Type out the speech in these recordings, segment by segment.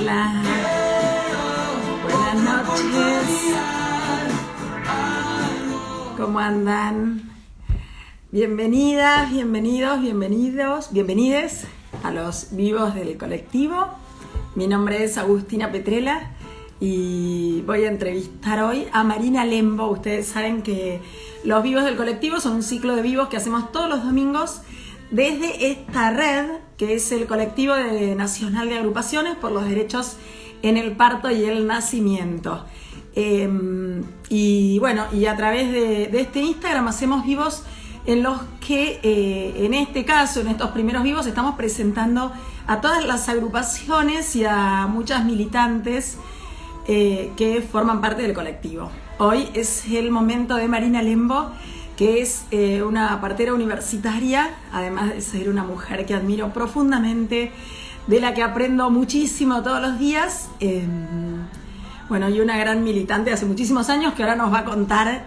Hola, buenas noches, ¿cómo andan? Bienvenidas, bienvenidos, bienvenides a los vivos del colectivo. Mi nombre es Agustina Petrella y voy a entrevistar hoy a Marina Lembo. Ustedes saben que los vivos del colectivo son un ciclo de vivos que hacemos todos los domingos desde esta red, que es el colectivo nacional de agrupaciones por los derechos en el parto y el nacimiento. Y bueno, y a través de este Instagram hacemos vivos en los que, en este caso, en estos primeros vivos, estamos presentando a todas las agrupaciones y a muchas militantes que forman parte del colectivo. Hoy es el momento de Marina Lembo, que es una partera universitaria, además de ser una mujer que admiro profundamente, de la que aprendo muchísimo todos los días. Bueno, y una gran militante hace muchísimos años que ahora nos va a contar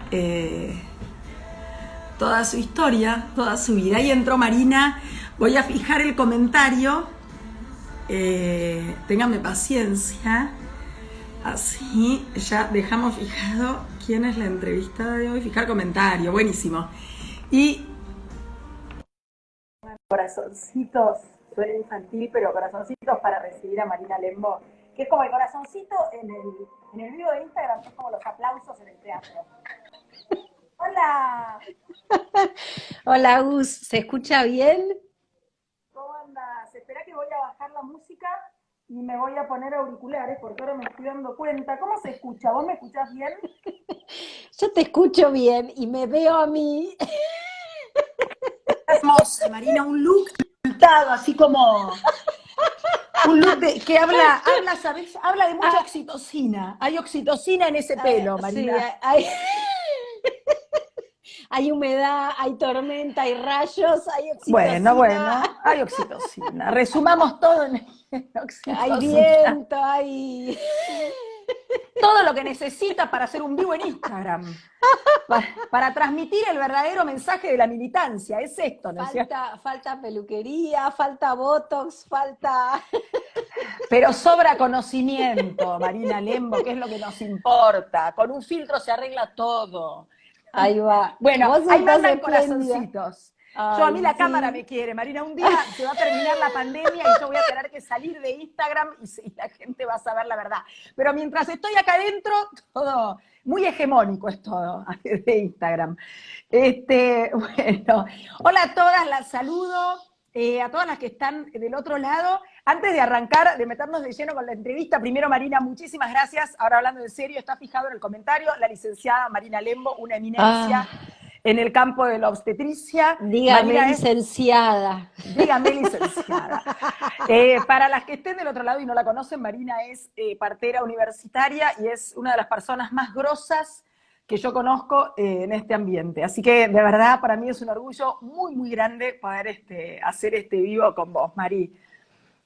toda su historia, toda su vida. Ahí entró Marina, voy a fijar el comentario, ténganme paciencia, así ya dejamos fijado quién es la entrevistada de hoy, fijar comentario, buenísimo. Y corazoncitos, suena infantil, pero corazoncitos para recibir a Marina Lembo, que es como el corazoncito en el video de Instagram, que es como los aplausos en el teatro. Hola. Hola, Agus, ¿se escucha bien? ¿Cómo andas? Espera que voy a bajar la música y me voy a poner auriculares porque ahora me estoy dando cuenta. ¿Cómo se escucha? ¿Vos me escuchás bien? Yo te escucho bien y me veo a mí. Hermosa, Marina, un look abultado, así como un look que habla, ¿sabes? Habla de mucha oxitocina. Hay oxitocina en ese pelo, Marina. Sí, hay humedad, hay tormenta, hay rayos, hay oxitocina. Bueno, hay oxitocina. Resumamos todo en oxitocina. Hay viento, hay... Todo lo que necesita para hacer un vivo en Instagram. Para transmitir el verdadero mensaje de la militancia. Es esto, ¿no es cierto? Falta peluquería, falta botox, falta... Pero sobra conocimiento, Marina Lembo, que es lo que nos importa. Con un filtro se arregla todo. Ahí va. Bueno, ahí mandan corazoncitos. Ay, Yo, a mí la sí. cámara me quiere, Marina. Un día se va a terminar la pandemia y yo voy a tener que salir de Instagram y la gente va a saber la verdad. Pero mientras estoy acá adentro, todo muy hegemónico es todo de Instagram. Bueno, hola a todas, las saludo. A todas las que están del otro lado. Antes de arrancar, de meternos de lleno con la entrevista, primero, Marina, muchísimas gracias. Ahora hablando en serio, está fijado en el comentario la licenciada Marina Lembo, una eminencia en el campo de la obstetricia. Dígame, Marina licenciada. Dígame, licenciada. Para las que estén del otro lado y no la conocen, Marina es partera universitaria y es una de las personas más grosas que yo conozco en este ambiente. Así que, de verdad, para mí es un orgullo muy, muy grande poder hacer este vivo con vos, Mari.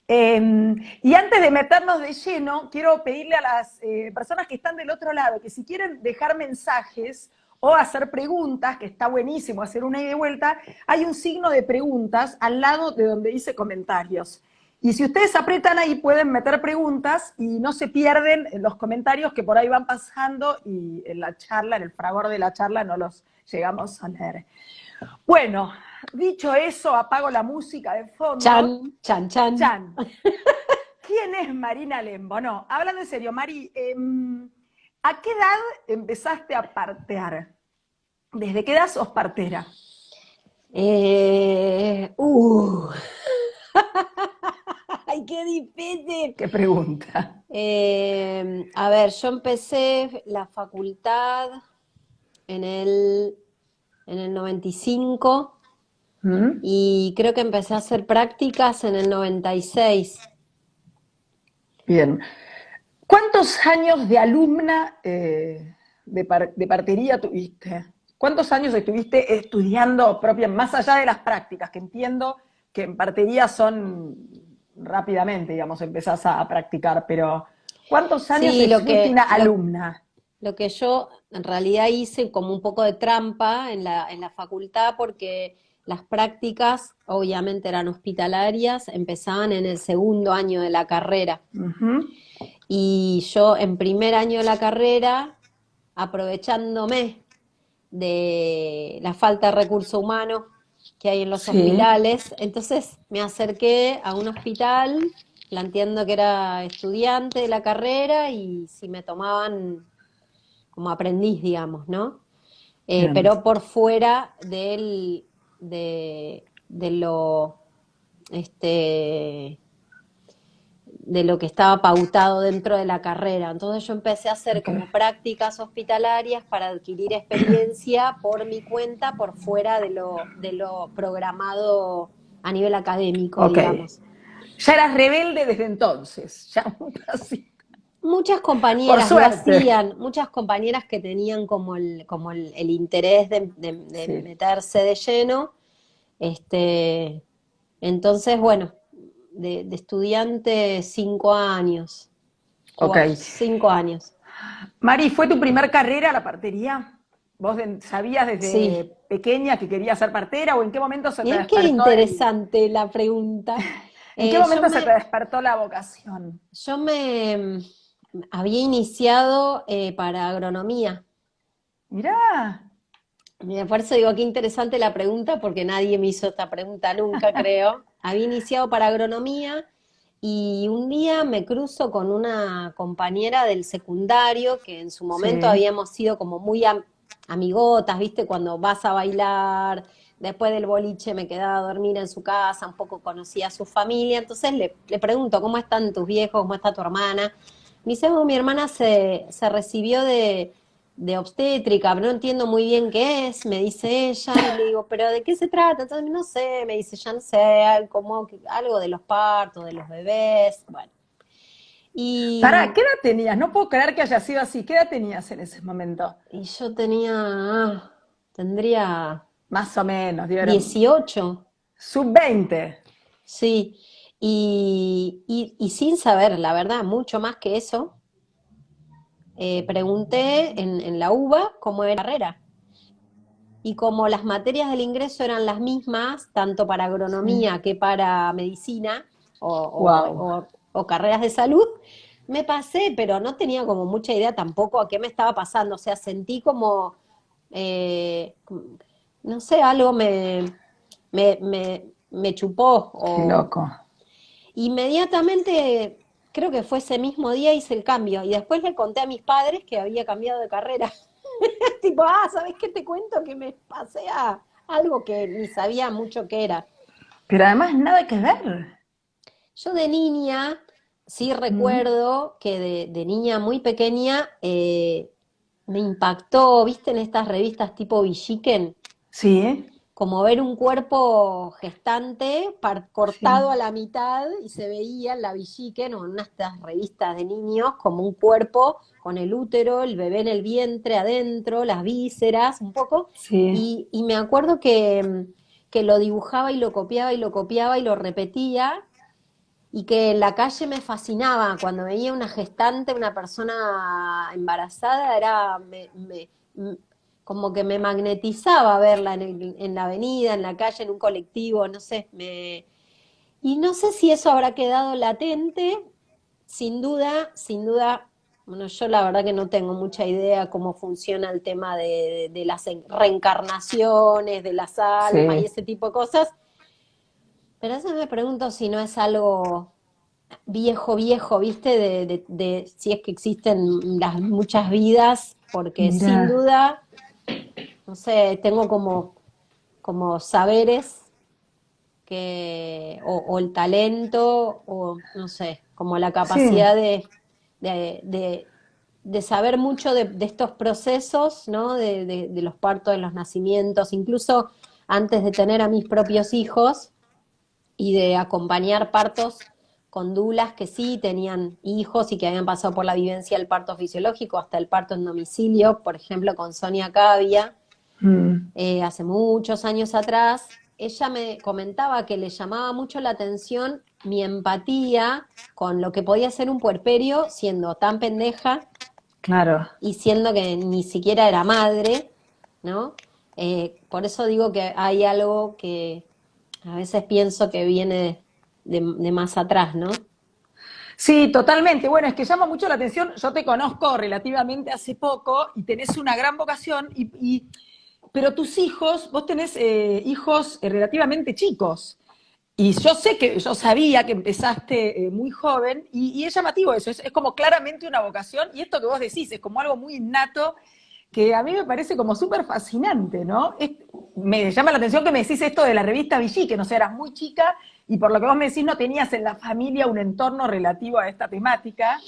Y antes de meternos de lleno, quiero pedirle a las personas que están del otro lado que si quieren dejar mensajes o hacer preguntas, que está buenísimo hacer una ida y vuelta, hay un signo de preguntas al lado de donde dice comentarios. Y si ustedes aprietan ahí pueden meter preguntas y no se pierden los comentarios que por ahí van pasando y en la charla, en el fragor de la charla, no los llegamos a leer. Bueno, dicho eso, apago la música de fondo. Chan, chan, chan. Chan. ¿Quién es Marina Lembo? No, hablando en serio, Mari, ¿a qué edad empezaste a partear? ¿Desde qué edad sos partera? ¡Ay, qué difícil! ¿Qué pregunta? A ver, yo empecé la facultad en el 95 y creo que empecé a hacer prácticas en el 96. Bien. ¿Cuántos años de alumna de partería tuviste? ¿Cuántos años estuviste estudiando más allá de las prácticas, que entiendo que en partería son rápidamente, digamos, empezás a practicar, pero ¿cuántos años estuviste una alumna? Lo que yo en realidad hice como un poco de trampa en la facultad porque las prácticas obviamente eran hospitalarias, empezaban en el segundo año de la carrera. Ujú. Y yo en primer año de la carrera, aprovechándome de la falta de recurso humano que hay en los Sí, hospitales, entonces me acerqué a un hospital planteando que era estudiante de la carrera y si me tomaban como aprendiz, digamos, ¿no? bien. Pero por fuera de lo, este, de lo que estaba pautado dentro de la carrera. Entonces yo empecé a hacer Ok, como prácticas hospitalarias para adquirir experiencia por mi cuenta, por fuera de lo programado a nivel académico, ok. digamos. Ya eras rebelde desde entonces, ya un pasito. Muchas Por compañeras lo suerte. hacían, muchas compañeras que tenían como el interés de Sí, meterse de lleno. Este, entonces, bueno, de estudiante 5 años, ok. 5 años. Mari, ¿fue tu primer carrera la partería? ¿Vos sabías Sí. desde pequeña que querías ser partera o en qué momento se te Mirá qué despertó interesante la pregunta. en qué Eh, yo momento se te me, despertó la vocación? yo me había iniciado para agronomía. Mirá, Por eso digo, qué interesante la pregunta, porque nadie me hizo esta pregunta nunca, creo. Había iniciado para agronomía y un día me cruzo con una compañera del secundario que en su momento sí, habíamos sido como muy amigotas, ¿viste? Cuando vas a bailar, después del boliche me quedaba a dormir en su casa, un poco conocía a su familia, entonces le pregunto, ¿cómo están tus viejos? ¿Cómo está tu hermana? Me dice, "Oh, mi hermana se recibió de obstétrica, pero no entiendo muy bien qué es", me dice ella, y le digo, ¿pero de qué se trata? Entonces, no sé, me dice, ya no sé, algo de los partos, de los bebés, bueno. Pará, Y, ¿qué edad tenías? No puedo creer que haya sido así. ¿Qué edad tenías en ese momento? y yo tendría Más o menos, dieron 18, sub-20. sí, y sin saber, la verdad, mucho más que eso, pregunté en la UBA cómo era la carrera. Y como las materias del ingreso eran las mismas, tanto para Sí. agronomía que para medicina Wow. o carreras de salud, me pasé, pero no tenía como mucha idea tampoco a qué me estaba pasando. O sea, sentí como, eh, no sé, algo me chupó. Qué loco. Inmediatamente, creo que fue ese mismo día, hice el cambio. Y después le conté a mis padres que había cambiado de carrera. Tipo, ¿sabes qué te cuento? Que me pasé a algo que ni sabía mucho qué era. Pero además nada que ver. Yo de niña, sí Mm. recuerdo que de niña muy pequeña me impactó, ¿viste? En estas revistas tipo Villiquen, Sí, como ver un cuerpo gestante sí, cortado a la mitad y se veía en la Villiquen o en una de estas revistas de niños como un cuerpo con el útero, el bebé en el vientre adentro, las vísceras, un poco. sí. Y me acuerdo que lo dibujaba y lo copiaba y lo copiaba y lo repetía y que en la calle me fascinaba cuando veía una gestante, una persona embarazada, como que me magnetizaba verla en la avenida, en la calle, en un colectivo, no sé, y no sé si eso habrá quedado latente, sin duda, bueno, yo la verdad que no tengo mucha idea cómo funciona el tema de las reencarnaciones, de las almas y Sí. ese tipo de cosas, pero a veces me pregunto si no es algo viejo, viejo, ¿viste? De si es que existen las muchas vidas, porque sin Mira, duda, no sé, tengo como saberes o el talento, o no sé, como la sí, capacidad de, de- de saber mucho de estos procesos, ¿no? De los partos, de los nacimientos, incluso antes de tener a mis propios hijos y de acompañar partos con dulas que sí tenían hijos y que habían pasado por la vivencia del parto fisiológico, hasta el parto en domicilio, por ejemplo, con Sonia Cavia, mm, hace muchos años atrás. Ella me comentaba que le llamaba mucho la atención mi empatía con lo que podía ser un puerperio siendo tan pendeja claro, y siendo que ni siquiera era madre, ¿no? Por eso digo que hay algo que a veces pienso que viene de más atrás, ¿no? Sí, totalmente. Bueno, es que llama mucho la atención. Yo te conozco relativamente hace poco y tenés una gran vocación, pero tus hijos, vos tenés hijos relativamente chicos. Y yo sé que, yo sabía que empezaste muy joven y es llamativo eso, es como claramente una vocación y esto que vos decís es como algo muy innato que a mí me parece como súper fascinante, ¿no? Me llama la atención que me decís esto de la revista Vichy, que no sé, eras muy chica y por lo que vos me decís no tenías en la familia un entorno relativo a esta temática.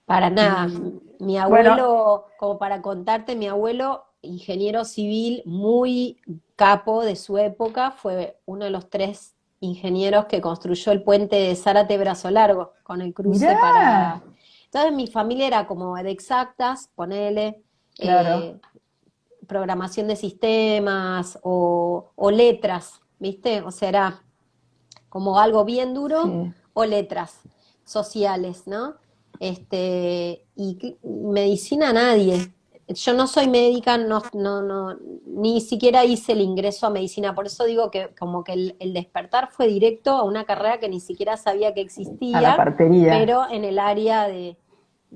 Para nada. Y Mi bueno, abuelo, como para contarte, mi abuelo, ingeniero civil, muy capo de su época, fue uno de los 3 ingenieros que construyó el puente de Zárate Brazo Largo, con el cruce mirá, para... Entonces mi familia era como de exactas, ponele, claro, eh, programación de sistemas o letras, ¿viste? O sea, era como algo bien duro, sí, o letras sociales, ¿no? Y medicina nadie. Yo no soy médica, ni siquiera hice el ingreso a medicina, por eso digo que como que el despertar fue directo a una carrera que ni siquiera sabía que a la existía, partería, pero en el área de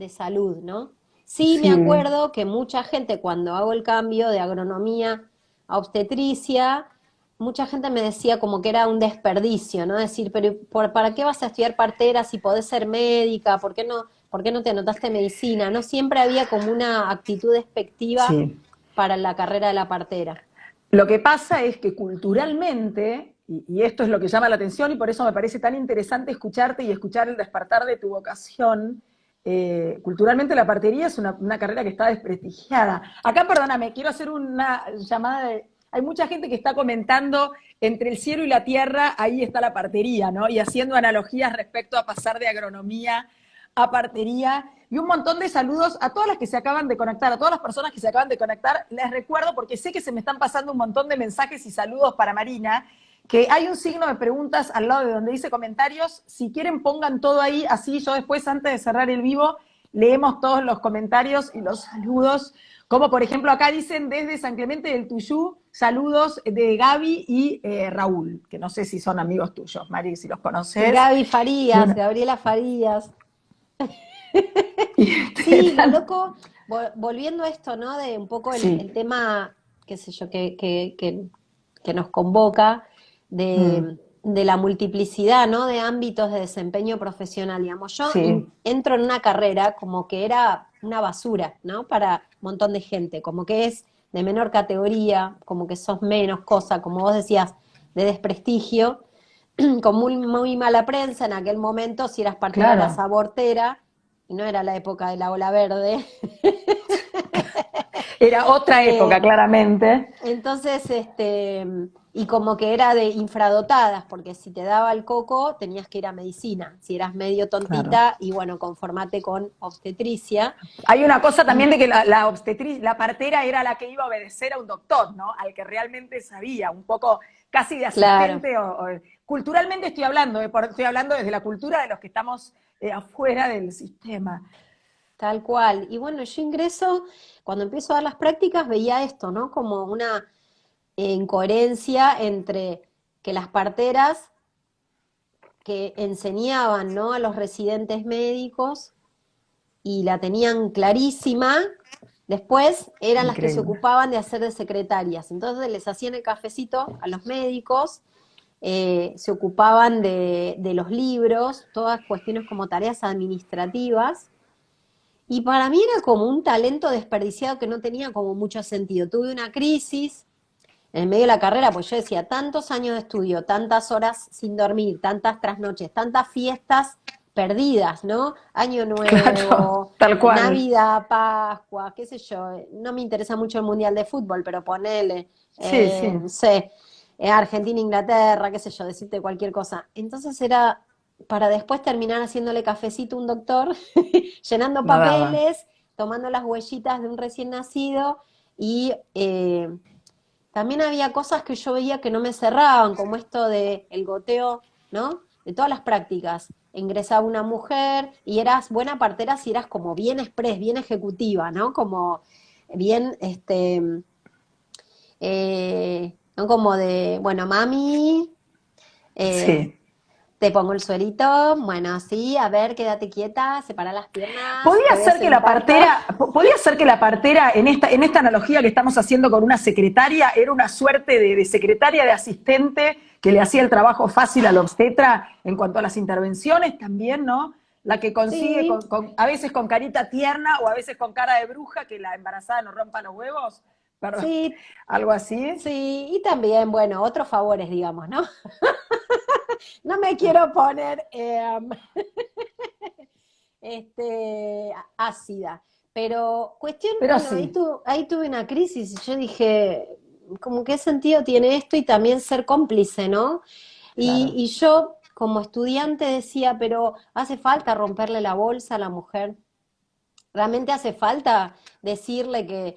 salud, ¿no? Sí, me sí, acuerdo que mucha gente cuando hago el cambio de agronomía a obstetricia, mucha gente me decía como que era un desperdicio, ¿no? Decir, pero ¿para qué vas a estudiar partera si podés ser médica? Por qué no te anotaste medicina? No siempre había como una actitud despectiva sí. para la carrera de la partera. Lo que pasa es que culturalmente, y esto es lo que llama la atención y por eso me parece tan interesante escucharte y escuchar el despertar de tu vocación, culturalmente la partería es una carrera que está desprestigiada. Acá, perdóname, quiero hacer una llamada de... Hay mucha gente que está comentando entre el cielo y la tierra, ahí está la partería, ¿no? Y haciendo analogías respecto a pasar de agronomía a partería y un montón de saludos a todas las que se acaban de conectar, a todas las personas que se acaban de conectar. Les recuerdo, porque sé que se me están pasando un montón de mensajes y saludos para Marina, que hay un signo de preguntas al lado de donde dice comentarios. Si quieren, pongan todo ahí, así yo después, antes de cerrar el vivo, leemos todos los comentarios y los saludos. Como por ejemplo acá dicen desde San Clemente del Tuyú, saludos de Gaby y Raúl, que no sé si son amigos tuyos, Mari, si los conoces. Gaby Y Farías, bueno, Gabriela Farías. y Sí, lo están, loco, volviendo a esto, ¿no? De un poco el sí. tema, qué sé yo, que nos convoca, Mm, de la multiplicidad, ¿no? De ámbitos de desempeño profesional, digamos. Yo sí, entro en una carrera como que era una basura, ¿no? Para un montón de gente, como que es de menor categoría, como que sos menos cosa, como vos decías, de desprestigio, con muy mala prensa en aquel momento, si eras partera eras claro. abortera, y no era la época de la ola verde. Era otra época, Eh, claramente. entonces, y como que era de infradotadas, porque si te daba el coco tenías que ir a medicina, si eras medio Claro. tontita, y bueno, conformate con obstetricia. Hay una cosa también Y de que la obstetriz, la partera era la que iba a obedecer a un doctor, ¿no? Al que realmente sabía, un poco casi de claro, asistente culturalmente estoy hablando, estoy hablando desde la cultura de los que estamos afuera del sistema. tal cual. Y bueno, yo ingreso, cuando empiezo a dar las prácticas, veía esto, ¿no? Como una incoherencia entre que las parteras que enseñaban, ¿no? A los residentes médicos y la tenían clarísima, después eran las que se Increíble. ocupaban de hacer de secretarias. Entonces les hacían el cafecito a los médicos, se ocupaban de los libros, todas cuestiones como tareas administrativas. Y para mí era como un talento desperdiciado que no tenía como mucho sentido. Tuve una crisis en medio de la carrera, pues yo decía, tantos años de estudio, tantas horas sin dormir, tantas trasnoches, tantas fiestas perdidas, ¿no? Año Claro, Nuevo, tal cual. Navidad, Pascua, qué sé yo. No me interesa mucho el Mundial de Fútbol, pero ponele, Sí, sí. no sé, Argentina, Inglaterra, qué sé yo, decirte cualquier cosa. Entonces era para después terminar haciéndole cafecito a un doctor, llenando No daba. papeles, tomando las huellitas de un recién nacido y también había cosas que yo veía que no me cerraban, como esto de el goteo, ¿no? De todas las prácticas. Ingresaba una mujer y eras buena partera si eras como bien express, bien ejecutiva, ¿no? Como bien, ¿no? Como de, bueno, mami, eh, Sí. te pongo el suelito, bueno, sí, a ver, quédate quieta, separa las piernas, te Podría voy a ser hacer que un la parto. partera, podría ser que la partera en esta analogía que estamos haciendo con una secretaria era una suerte de secretaria, de asistente que le hacía el trabajo fácil al obstetra en cuanto a las intervenciones también, ¿no? La que consigue Sí, a veces con carita tierna o a veces con cara de bruja que la embarazada no rompa los huevos, perdón, sí, algo así. sí, y también, bueno, otros favores, digamos, ¿no? No me quiero poner ácida, pero cuestión, Pero bueno, sí, ahí tuve una crisis y yo dije, como qué sentido tiene esto y también ser cómplice, ¿no? claro. Y yo como estudiante decía, pero hace falta romperle la bolsa a la mujer. ¿Realmente hace falta decirle que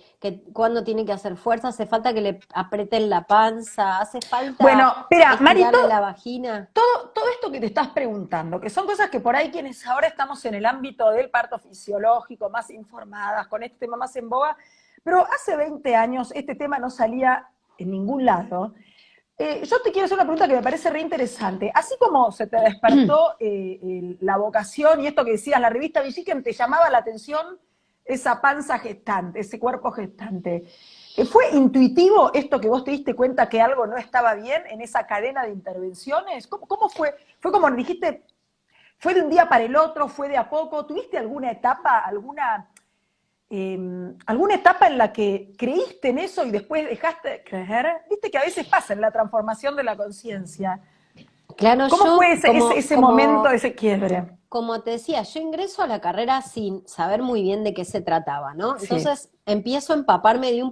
cuando tiene que hacer fuerza? ¿Hace falta que le aprieten la panza? ¿Hace falta Bueno, espera, Marito, estirarle la vagina? todo esto que te estás preguntando, que son cosas que por ahí quienes ahora estamos en el ámbito del parto fisiológico, más informadas, con este tema más en boga, pero hace 20 años este tema no salía en ningún lado. Yo te quiero hacer una pregunta que me parece re interesante. Así como se te despertó la vocación y esto que decías, la revista Villiquen, te llamaba la atención esa panza gestante, ese cuerpo gestante. ¿Fue intuitivo esto que vos te diste cuenta que algo no estaba bien en esa cadena de intervenciones? ¿Cómo fue? ¿Fue como dijiste, fue de un día para el otro, fue de a poco? ¿Tuviste alguna etapa, alguna etapa en la que creíste en eso y después dejaste de creer? Viste que a veces pasa en la transformación de la conciencia. Claro, ¿Cómo fue yo ese momento, ese quiebre? como te decía, yo ingreso a la carrera sin saber muy bien de qué se trataba, ¿no? Sí. Entonces empiezo a empaparme de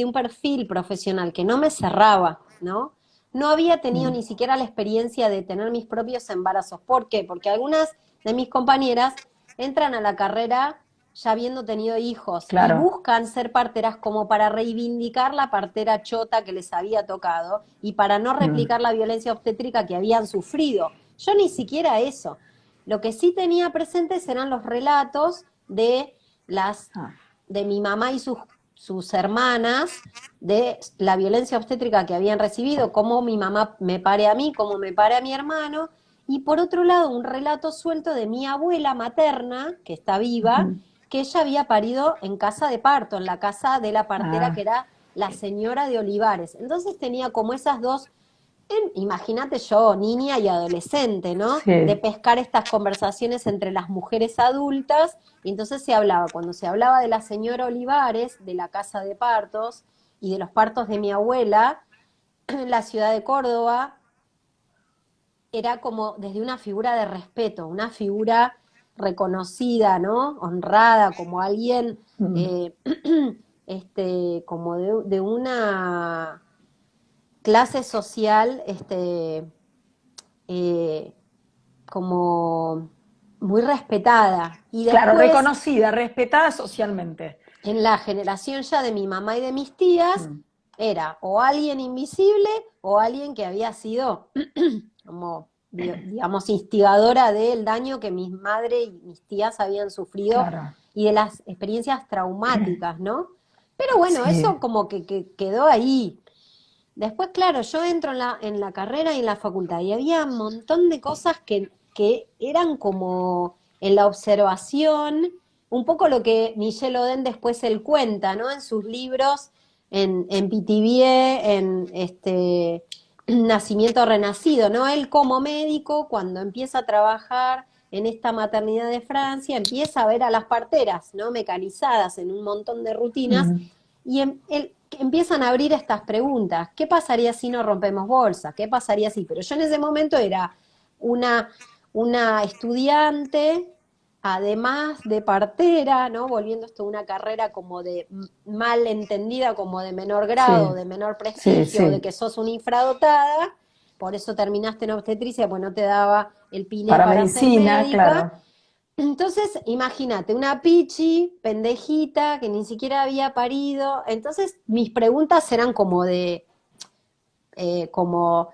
un perfil profesional que no me cerraba, ¿no? No había tenido Mm, ni siquiera la experiencia de tener mis propios embarazos. ¿Por qué? Porque algunas de mis compañeras entran a la carrera ya habiendo tenido hijos y claro. buscan ser parteras como para reivindicar la partera chota que les había tocado y para no Mm, replicar la violencia obstétrica que habían sufrido. Yo ni siquiera eso. Lo que sí tenía presentes eran los relatos las, ah, de mi mamá y sus hermanas, de la violencia obstétrica que habían recibido, cómo mi mamá me pare a mí, cómo me pare a mi hermano, y por otro lado un relato suelto de mi abuela materna, que está viva, ujú, que ella había parido en casa de parto, en la casa de la partera que ah, era la señora de Olivares. Entonces tenía como esas dos, imagínate yo, niña y adolescente, ¿no? De sí. pescar estas conversaciones entre las mujeres adultas, y entonces se hablaba, cuando se hablaba de la señora Olivares, de la casa de partos y de los partos de mi abuela, en la ciudad de Córdoba, era como desde una figura de respeto, una figura reconocida, ¿no? Honrada, como alguien, Mm. eh, como de una clase social, eh, como muy respetada. Y Claro, después, reconocida, respetada socialmente. en la generación ya de mi mamá y de mis tías, Mm, era o alguien invisible o alguien que había sido como, digamos, instigadora del daño que mis madre y mis tías habían sufrido claro, y de las experiencias traumáticas, ¿no? Pero bueno, sí. eso como que quedó ahí. Después, claro, yo entro en la carrera y en la facultad y había un montón de cosas que eran como en la observación, un poco lo que Michel Oden después él cuenta, ¿no? En sus libros, en Pithiviers, en Nacimiento Renacido, ¿no? Él como médico, cuando empieza a trabajar en esta maternidad de Francia, empieza a ver a las parteras, ¿no? Mecanizadas en un montón de rutinas Mm, y empiezan a abrir estas preguntas. ¿Qué pasaría si no rompemos bolsa? ¿Qué pasaría si? Pero yo en ese momento era una, una estudiante, además de partera, ¿no? Volviendo esto a una carrera como de mal entendida, como de menor grado, sí, de menor sí, prestigio, de sí. que sos una infradotada, por eso terminaste en obstetricia, pues no te daba el piné Para para ser medicina, médica. claro. Entonces, imagínate, una pichi, pendejita, que ni siquiera había parido. Entonces, mis preguntas eran como eh, como,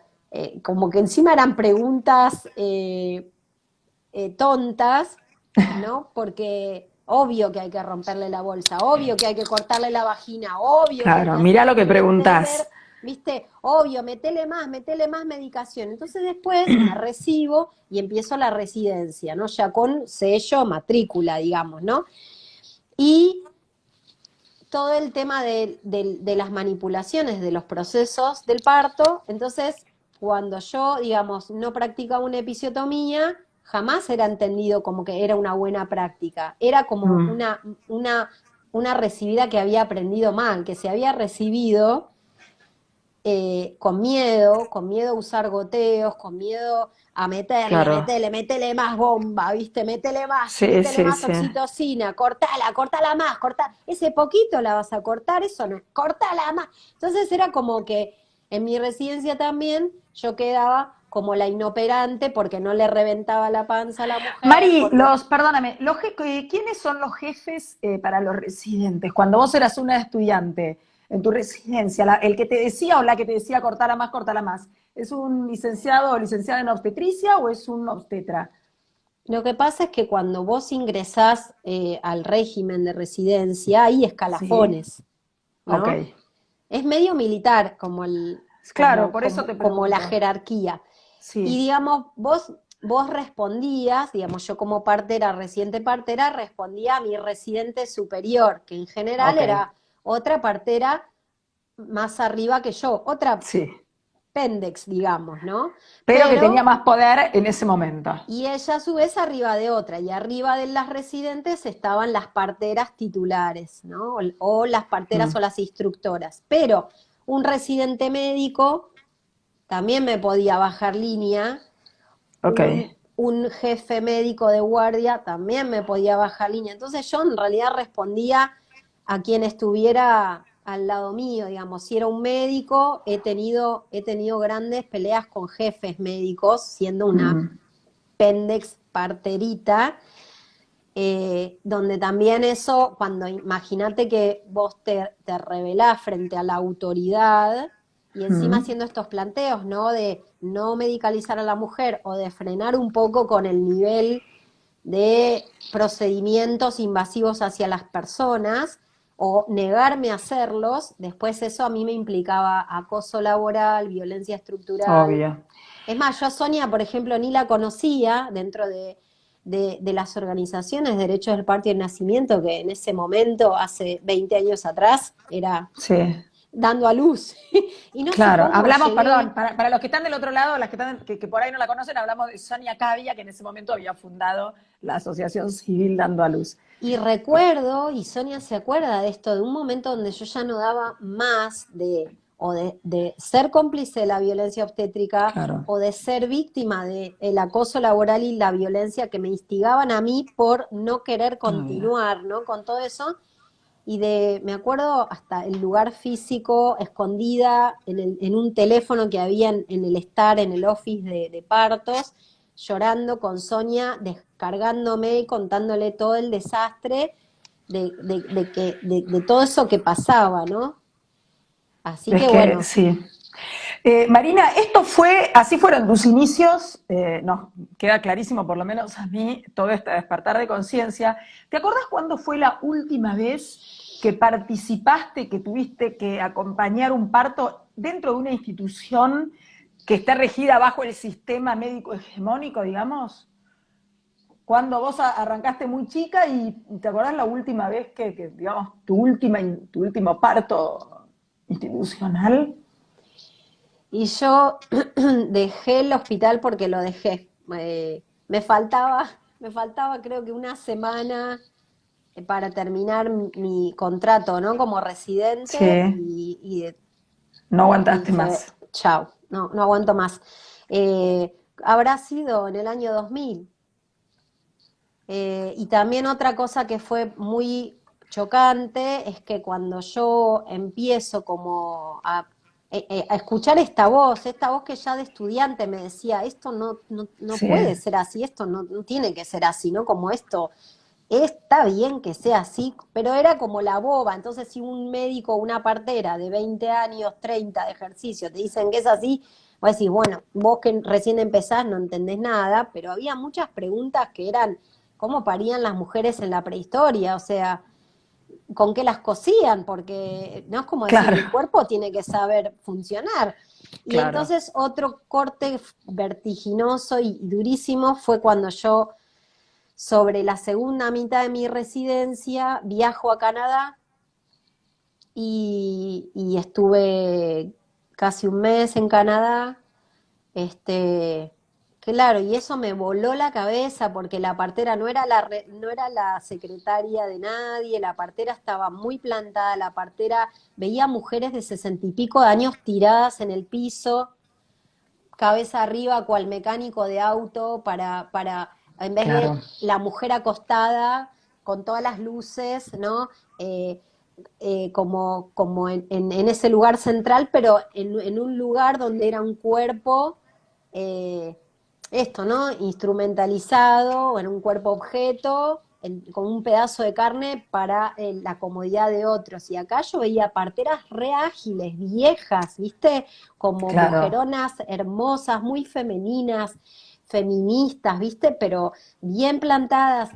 como que encima eran preguntas tontas, ¿no? Porque obvio que hay que romperle la bolsa, obvio que hay que cortarle la vagina, obvio que hay Claro, que mirá lo que entender, preguntás. viste, obvio, metele más medicación. Entonces después me recibo y empiezo la residencia, ¿no? Ya con sello, matrícula, digamos, ¿no? Y todo el tema de las manipulaciones, de los procesos del parto. Entonces, cuando yo, digamos, no practicaba una episiotomía, jamás era entendido como que era una buena práctica. Era como Mm, una recibida que había aprendido mal, que se había recibido con miedo a usar goteos, con miedo a claro. metele más bomba, ¿viste? Sí, Metele sí, más sí. oxitocina, cortala más, ese poquito la vas a cortar, eso no, cortala más. Entonces era como que en mi residencia también yo quedaba como la inoperante porque no le reventaba la panza a la mujer, Mari, porque perdóname, ¿quiénes son los jefes para los residentes? Cuando vos eras una estudiante en tu residencia, el que te decía o la que te decía cortala más, ¿es un licenciado o licenciada en obstetricia o es un obstetra? lo que pasa es que cuando vos ingresás al régimen de residencia hay Sí, escalafones, ok. ¿no? Es medio militar Claro, por eso te como la pregunto. jerarquía. Y Sí, digamos, vos respondías, digamos, yo como partera, reciente partera, respondía a mi residente superior, que en general ok. era otra partera más arriba que yo, otra Sí. pendex, digamos, ¿no? Pero que tenía Pero más poder en ese momento. y ella a su vez arriba de otra, y arriba de las residentes estaban las parteras titulares, ¿no? O las parteras Mm, o las instructoras. Pero un residente médico también me podía bajar línea, ok. un jefe médico de guardia también me podía bajar línea. Entonces yo en realidad respondía a quien estuviera al lado mío, digamos, si era un médico, he tenido grandes peleas con jefes médicos, siendo una Mm, pendex parterita, donde también eso, cuando imagínate que vos te revelás frente a la autoridad y encima mm, haciendo estos planteos, ¿no? De no medicalizar a la mujer o de frenar un poco con el nivel de procedimientos invasivos hacia las personas o negarme a hacerlos, después eso a mí me implicaba acoso laboral, violencia estructural. obvio. Es más, yo a Sonia, por ejemplo, ni la conocía dentro de las organizaciones de derechos del parto y el nacimiento, que en ese momento, hace 20 años atrás, era Sí. dando a luz. Y no sé Claro, cómo hablamos, llegué. perdón, para los que están del otro lado, las que por ahí no la conocen, hablamos de Sonia Cavia, que en ese momento había fundado la Asociación Civil Dando a Luz. Y recuerdo, y Sonia se acuerda de esto, de un momento donde yo ya no daba más de ser cómplice de la violencia obstétrica Claro. o de ser víctima del acoso laboral y la violencia que me instigaban a mí por no querer Obvio. continuar, ¿no? Con todo eso. Me acuerdo hasta el lugar físico, escondida en un teléfono que había en el estar, en el office de partos, llorando con Sonia, descargándome y contándole todo el desastre de todo eso que pasaba, ¿no? Así Es que que bueno, sí. Marina, así fueron tus inicios, no, queda clarísimo, por lo menos a mí, todo este despertar de conciencia. ¿Te acordás cuándo fue la última vez que participaste, que tuviste que acompañar un parto dentro de una institución que está regida bajo el sistema médico hegemónico, digamos? Cuando vos arrancaste muy chica y te acordás la última vez digamos, tu último parto institucional. y yo dejé el hospital porque lo dejé. Me faltaba creo que una semana para terminar mi contrato, ¿no? Como residente Sí, y no aguantaste dije, más. chao, no aguanto más. Habrá sido en el año 2000. Y también otra cosa que fue muy chocante es que cuando yo empiezo como a escuchar esta voz que ya de estudiante me decía, esto no Sí, puede ser así, esto no tiene que ser así, ¿no? Como esto está bien que sea así, pero era como la boba. Entonces, si un médico o una partera de 20 años, 30 de ejercicio te dicen que es así, vos decís, bueno, vos que recién empezás no entendés nada, pero había muchas preguntas que eran cómo parían las mujeres en la prehistoria, o sea, con qué las cosían, porque no es como decir, Claro, el cuerpo tiene que saber funcionar. Y claro, entonces otro corte vertiginoso y durísimo fue cuando yo, sobre la segunda mitad de mi residencia, viajo a Canadá y estuve casi un mes en Canadá. Este, claro, y eso me voló la cabeza porque la partera no era la secretaria de nadie, la partera estaba muy plantada, la partera veía mujeres de 60 y pico de años tiradas en el piso, cabeza arriba, cual mecánico de auto, en vez de claro, la mujer acostada, con todas las luces, ¿no? Eh, como en ese lugar central, pero en un lugar donde era un cuerpo, eh, esto, ¿no? Instrumentalizado, en un cuerpo objeto, con un pedazo de carne para la comodidad de otros. Y acá yo veía parteras re ágiles, viejas, ¿viste? Como claro. mujeronas hermosas, muy femeninas, feministas, ¿viste? Pero bien plantadas.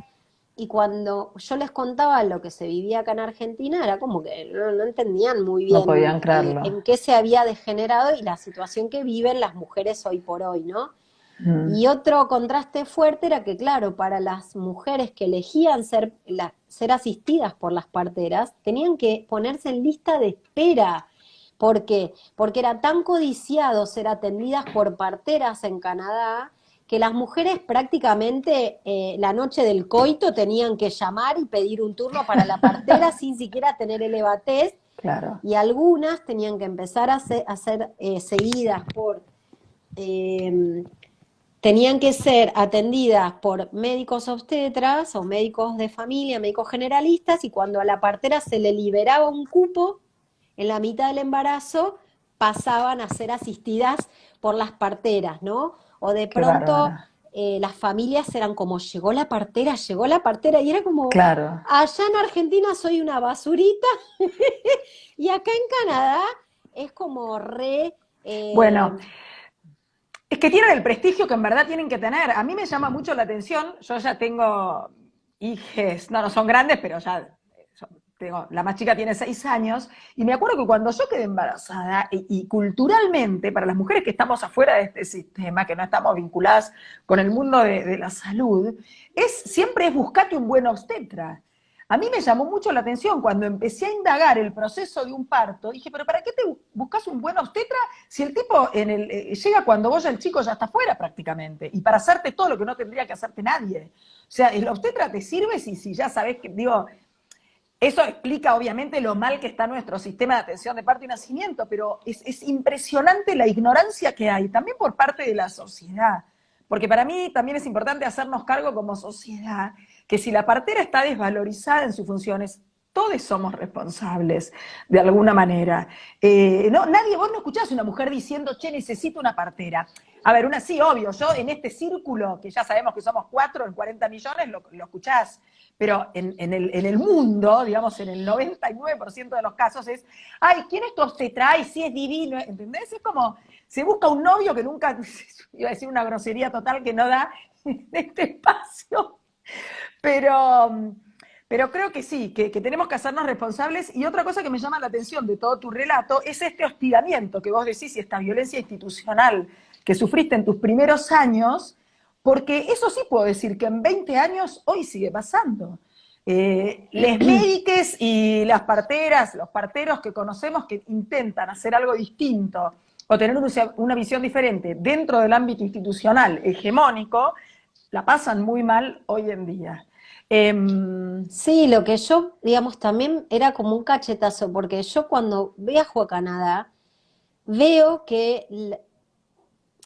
Y cuando yo les contaba lo que se vivía acá en Argentina, era como que no entendían muy No bien podían creerlo. en qué se había degenerado y la situación que viven las mujeres hoy por hoy, ¿no? Mm, Y otro contraste fuerte era que, claro, para las mujeres que elegían ser asistidas por las parteras, tenían que ponerse en lista de espera. ¿Por qué? Porque era tan codiciado ser atendidas por parteras en Canadá que las mujeres prácticamente la noche del coito tenían que llamar y pedir un turno para la partera sin siquiera tener el EVA-test, claro, y algunas tenían que empezar a ser seguidas por eh, tenían que ser atendidas por médicos obstetras o médicos de familia, médicos generalistas, y cuando a la partera se le liberaba un cupo en la mitad del embarazo, pasaban a ser asistidas por las parteras, ¿no? O de qué pronto bárbara. las familias eran como, llegó la partera, y era como, Claro. allá en Argentina soy una basurita, y acá en Canadá es como re... Bueno, eh, es que tienen el prestigio que en verdad tienen que tener. A mí me llama mucho la atención. Yo ya tengo hijes, no son grandes, pero ya tengo, la más chica tiene 6 años. Y me acuerdo que cuando yo quedé embarazada, y culturalmente, para las mujeres que estamos afuera de este sistema, que no estamos vinculadas con el mundo de la salud, siempre es buscarte un buen obstetra. A mí me llamó mucho la atención cuando empecé a indagar el proceso de un parto. Dije, pero ¿para qué te buscas un buen obstetra si el tipo llega cuando vos ya el chico ya está fuera prácticamente? Y para hacerte todo lo que no tendría que hacerte nadie. O sea, el obstetra te sirve si ya sabés que, digo, eso explica obviamente lo mal que está nuestro sistema de atención de parto y nacimiento, pero es impresionante la ignorancia que hay, también por parte de la sociedad. Porque para mí también es importante hacernos cargo como sociedad que si la partera está desvalorizada en sus funciones, todos somos responsables de alguna manera. Vos no escuchás a una mujer diciendo, che, necesito una partera. A ver, sí, obvio, yo en este círculo, que ya sabemos que somos 4 en 40 millones, lo escuchás, pero en el mundo, digamos, en el 99% de los casos es, ay, ¿quién es tu obstetra? Ay, sí, es divino, ¿entendés? Es como, se busca un novio que nunca, iba a decir una grosería total que no da en este espacio, pero, pero creo que sí, que tenemos que hacernos responsables. Y otra cosa que me llama la atención de todo tu relato es este hostigamiento que vos decís y esta violencia institucional que sufriste en tus primeros años, porque eso sí puedo decir que en 20 años hoy sigue pasando. Les médiques y las parteras, los parteros que conocemos que intentan hacer algo distinto o tener una visión diferente dentro del ámbito institucional hegemónico, la pasan muy mal hoy en día. Eh, Sí, lo que yo, digamos, también era como un cachetazo, porque yo cuando viajo a Canadá veo que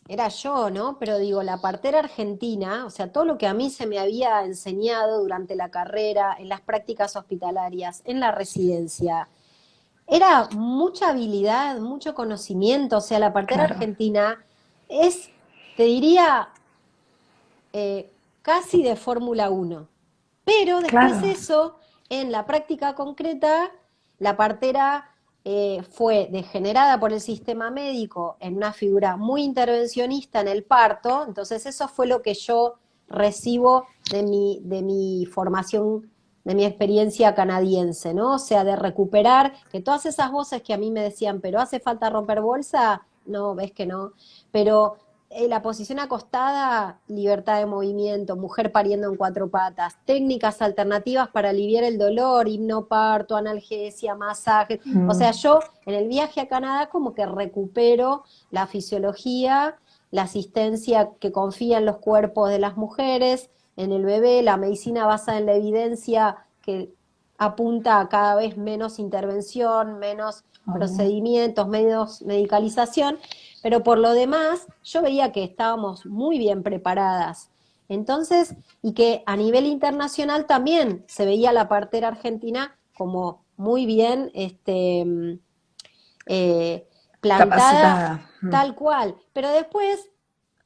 era yo, ¿no? Pero digo, la partera argentina, o sea, todo lo que a mí se me había enseñado durante la carrera, en las prácticas hospitalarias, en la residencia, era mucha habilidad, mucho conocimiento, o sea, la partera claro, argentina es, te diría, casi de Fórmula 1. Pero después claro, eso, en la práctica concreta, la partera fue degenerada por el sistema médico en una figura muy intervencionista en el parto, entonces eso fue lo que yo recibo de mi formación, de mi experiencia canadiense, ¿no? O sea, de recuperar que todas esas voces que a mí me decían, pero hace falta romper bolsa, no, ves que no, pero la posición acostada, libertad de movimiento, mujer pariendo en cuatro patas, técnicas alternativas para aliviar el dolor, hipnoparto, analgesia, masaje. O sea, Mm. yo en el viaje a Canadá como que recupero la fisiología, la asistencia que confía en los cuerpos de las mujeres, en el bebé, la medicina basada en la evidencia que apunta a cada vez menos intervención, menos Obvio. procedimientos, menos medicalización, pero por lo demás yo veía que estábamos muy bien preparadas. Entonces, y que a nivel internacional también se veía la partera argentina como muy bien eh, plantada Capacitada. Mm. tal cual. Pero después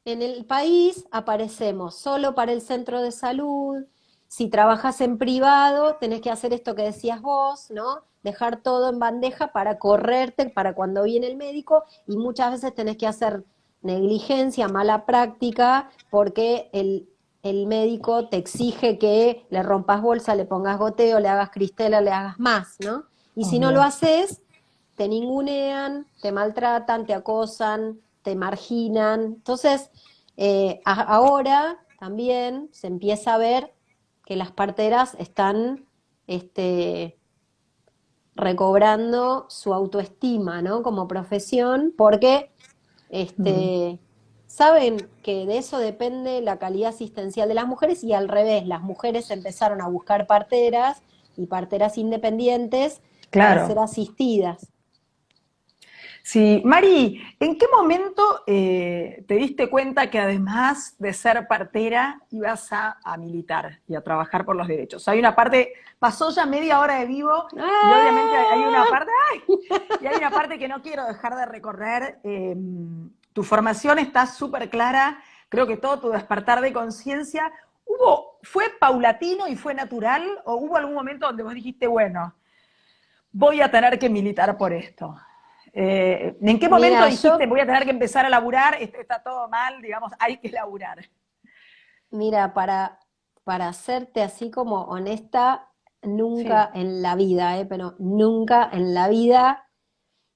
en el país aparecemos solo para el centro de salud. Si trabajas en privado, tenés que hacer esto que decías vos, ¿no? Dejar todo en bandeja para correrte para cuando viene el médico y muchas veces tenés que hacer negligencia, mala práctica, porque el médico te exige que le rompas bolsa, le pongas goteo, le hagas cristela, le hagas más, ¿no? Y si no lo Obvio. haces, te ningunean, te maltratan, te acosan, te marginan. Entonces, ahora también se empieza a ver que las parteras están este, recobrando su autoestima, ¿no? Como profesión, porque Mm. este, saben que de eso depende la calidad asistencial de las mujeres y al revés, las mujeres empezaron a buscar parteras y parteras independientes para ser Claro. asistidas. Sí, Mari, ¿en qué momento te diste cuenta que además de ser partera ibas a militar y a trabajar por los derechos? Hay una parte, pasó ya media hora de vivo y obviamente hay una ¡Ah! parte, ¡ay! Y hay una parte que no quiero dejar de recorrer. Tu formación está súper clara, creo que todo tu despertar de conciencia. ¿Fue paulatino y fue natural o hubo algún momento donde vos dijiste, bueno, voy a tener que militar por esto? ¿En qué momento Mira, dijiste voy a tener que empezar a laburar? Esto está todo mal, digamos, hay que laburar. mira, para serte así como honesta, Sí, nunca en la vida, pero nunca en la vida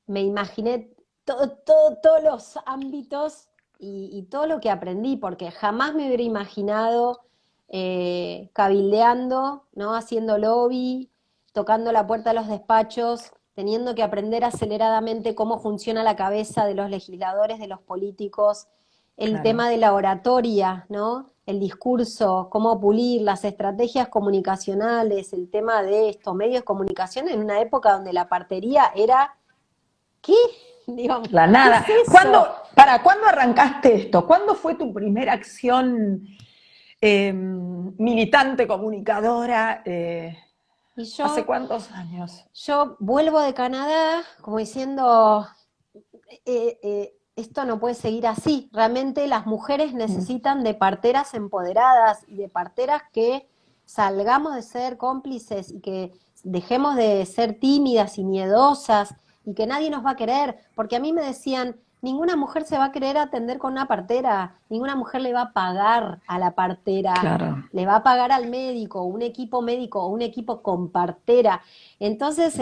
me imaginé todos los ámbitos y todo lo que aprendí, porque jamás me hubiera imaginado cabildeando, ¿no? Haciendo lobby, tocando la puerta de los despachos, teniendo que aprender aceleradamente cómo funciona la cabeza de los legisladores, de los políticos, el claro. tema de la oratoria, ¿no? El discurso, cómo pulir las estrategias comunicacionales, el tema de estos medios de comunicación en una época donde la partería era ¿qué? Digamos, La ¿qué es nada. eso? ¿Cuándo arrancaste esto? ¿Cuándo fue tu primera acción militante, comunicadora? Y ¿Hace yo, cuántos años? yo vuelvo de Canadá como diciendo, esto no puede seguir así. Realmente las mujeres Mm, necesitan de parteras empoderadas y de parteras que salgamos de ser cómplices y que dejemos de ser tímidas y miedosas y que nadie nos va a querer. Porque a mí me decían, ninguna mujer se va a querer atender con una partera, ninguna mujer le va a pagar a la partera, claro. le va a pagar al médico, un equipo médico o un equipo con partera. Entonces,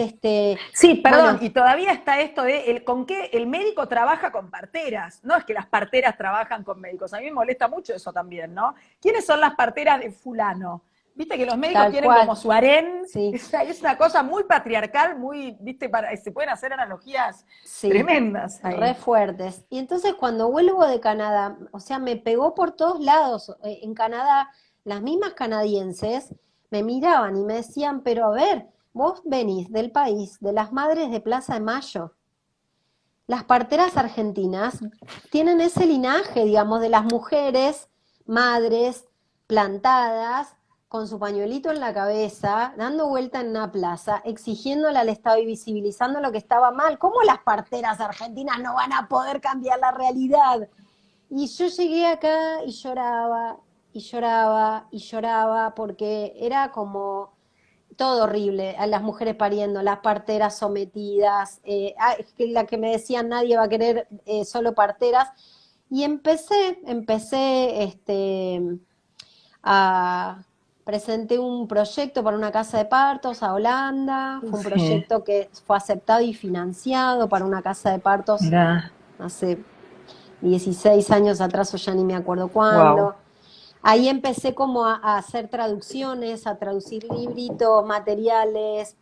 Sí, perdón, bueno, y todavía está esto de con qué el médico trabaja con parteras, no es que las parteras trabajan con médicos, a mí me molesta mucho eso también, ¿no? ¿Quiénes son las parteras de fulano? Viste que los médicos tal tienen como cual, su harén, sí. es una cosa muy patriarcal, muy, viste, se pueden hacer analogías Sí, tremendas re ahí. fuertes. Y entonces cuando vuelvo de Canadá, o sea, me pegó por todos lados. En Canadá, las mismas canadienses me miraban y me decían, pero a ver, vos venís del país de las madres de Plaza de Mayo. Las parteras argentinas tienen ese linaje, digamos, de las mujeres, madres, plantadas, con su pañuelito en la cabeza, dando vuelta en una plaza, exigiéndole al Estado y visibilizando lo que estaba mal. ¿Cómo las parteras argentinas no van a poder cambiar la realidad? Y yo llegué acá y lloraba, y lloraba, y lloraba, porque era como todo horrible, a las mujeres pariendo, las parteras sometidas, la que me decían nadie va a querer solo parteras, y empecé a- presenté un proyecto para una casa de partos a Holanda, fue un Sí, proyecto que fue aceptado y financiado para una casa de partos mirá, hace 16 años atrás, o ya ni me acuerdo wow, cuándo. Ahí empecé como a hacer traducciones, a traducir libritos, materiales,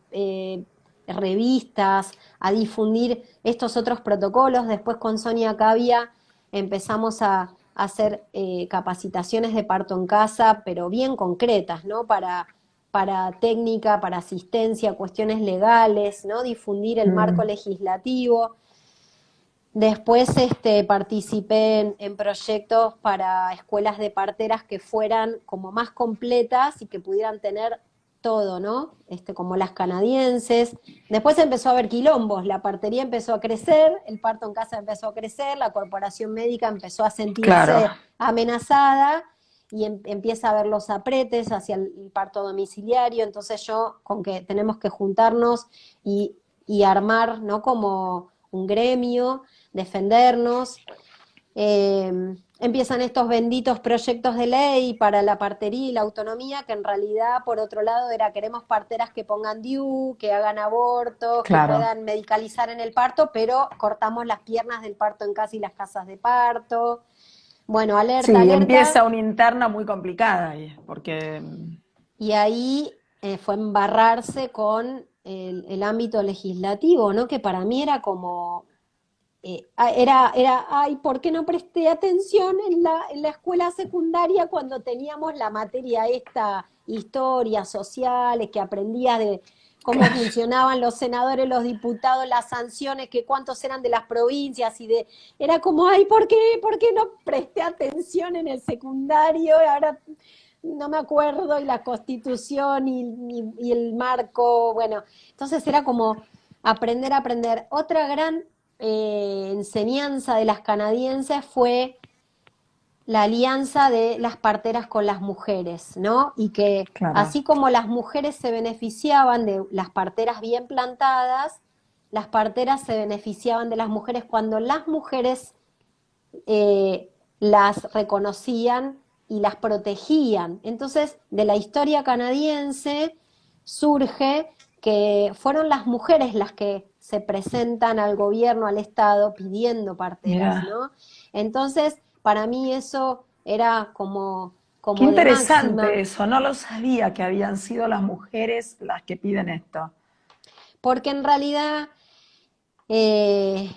revistas, a difundir estos otros protocolos. Después con Sonia Cavia empezamos a hacer capacitaciones de parto en casa, pero bien concretas, ¿no? Para técnica, para asistencia, cuestiones legales, ¿no? Difundir el marco mm, legislativo. Después participé en proyectos para escuelas de parteras que fueran como más completas y que pudieran tener todo, ¿no? Como las canadienses. Después empezó a haber quilombos, la partería empezó a crecer, el parto en casa empezó a crecer, la corporación médica empezó a claro, sentirse amenazada y empieza a haber los apretes hacia el parto domiciliario. Entonces yo, con que tenemos que juntarnos y armar, ¿no? Como un gremio, defendernos. Empiezan estos benditos proyectos de ley para la partería y la autonomía, que en realidad, por otro lado, era queremos parteras que pongan DIU, que hagan abortos, que claro. puedan medicalizar en el parto, pero cortamos las piernas del parto en casa y las casas de parto. Bueno, alerta, Sí, alerta. empieza una interna muy complicada ahí, porque, Y ahí fue embarrarse con el ámbito legislativo, ¿no? Que para mí era como ay, ¿por qué no presté atención en la escuela secundaria cuando teníamos la materia esta, historias sociales, que aprendías de cómo claro, funcionaban los senadores, los diputados, las sanciones, que cuántos eran de las provincias era como, ay, por qué no presté atención en el secundario? Y ahora no me acuerdo, y la constitución y el marco, bueno, entonces era como aprender a aprender. Otra gran enseñanza de las canadienses fue la alianza de las parteras con las mujeres, ¿no? Y que claro. así como las mujeres se beneficiaban de las parteras bien plantadas, las parteras se beneficiaban de las mujeres cuando las mujeres las reconocían y las protegían. Entonces, de la historia canadiense surge que fueron las mujeres las que se presentan al gobierno, al Estado, pidiendo parteras, Mira, ¿no? Entonces, para mí eso era qué como de interesante máxima, eso, no lo sabía que habían sido las mujeres las que piden esto. porque en realidad eh,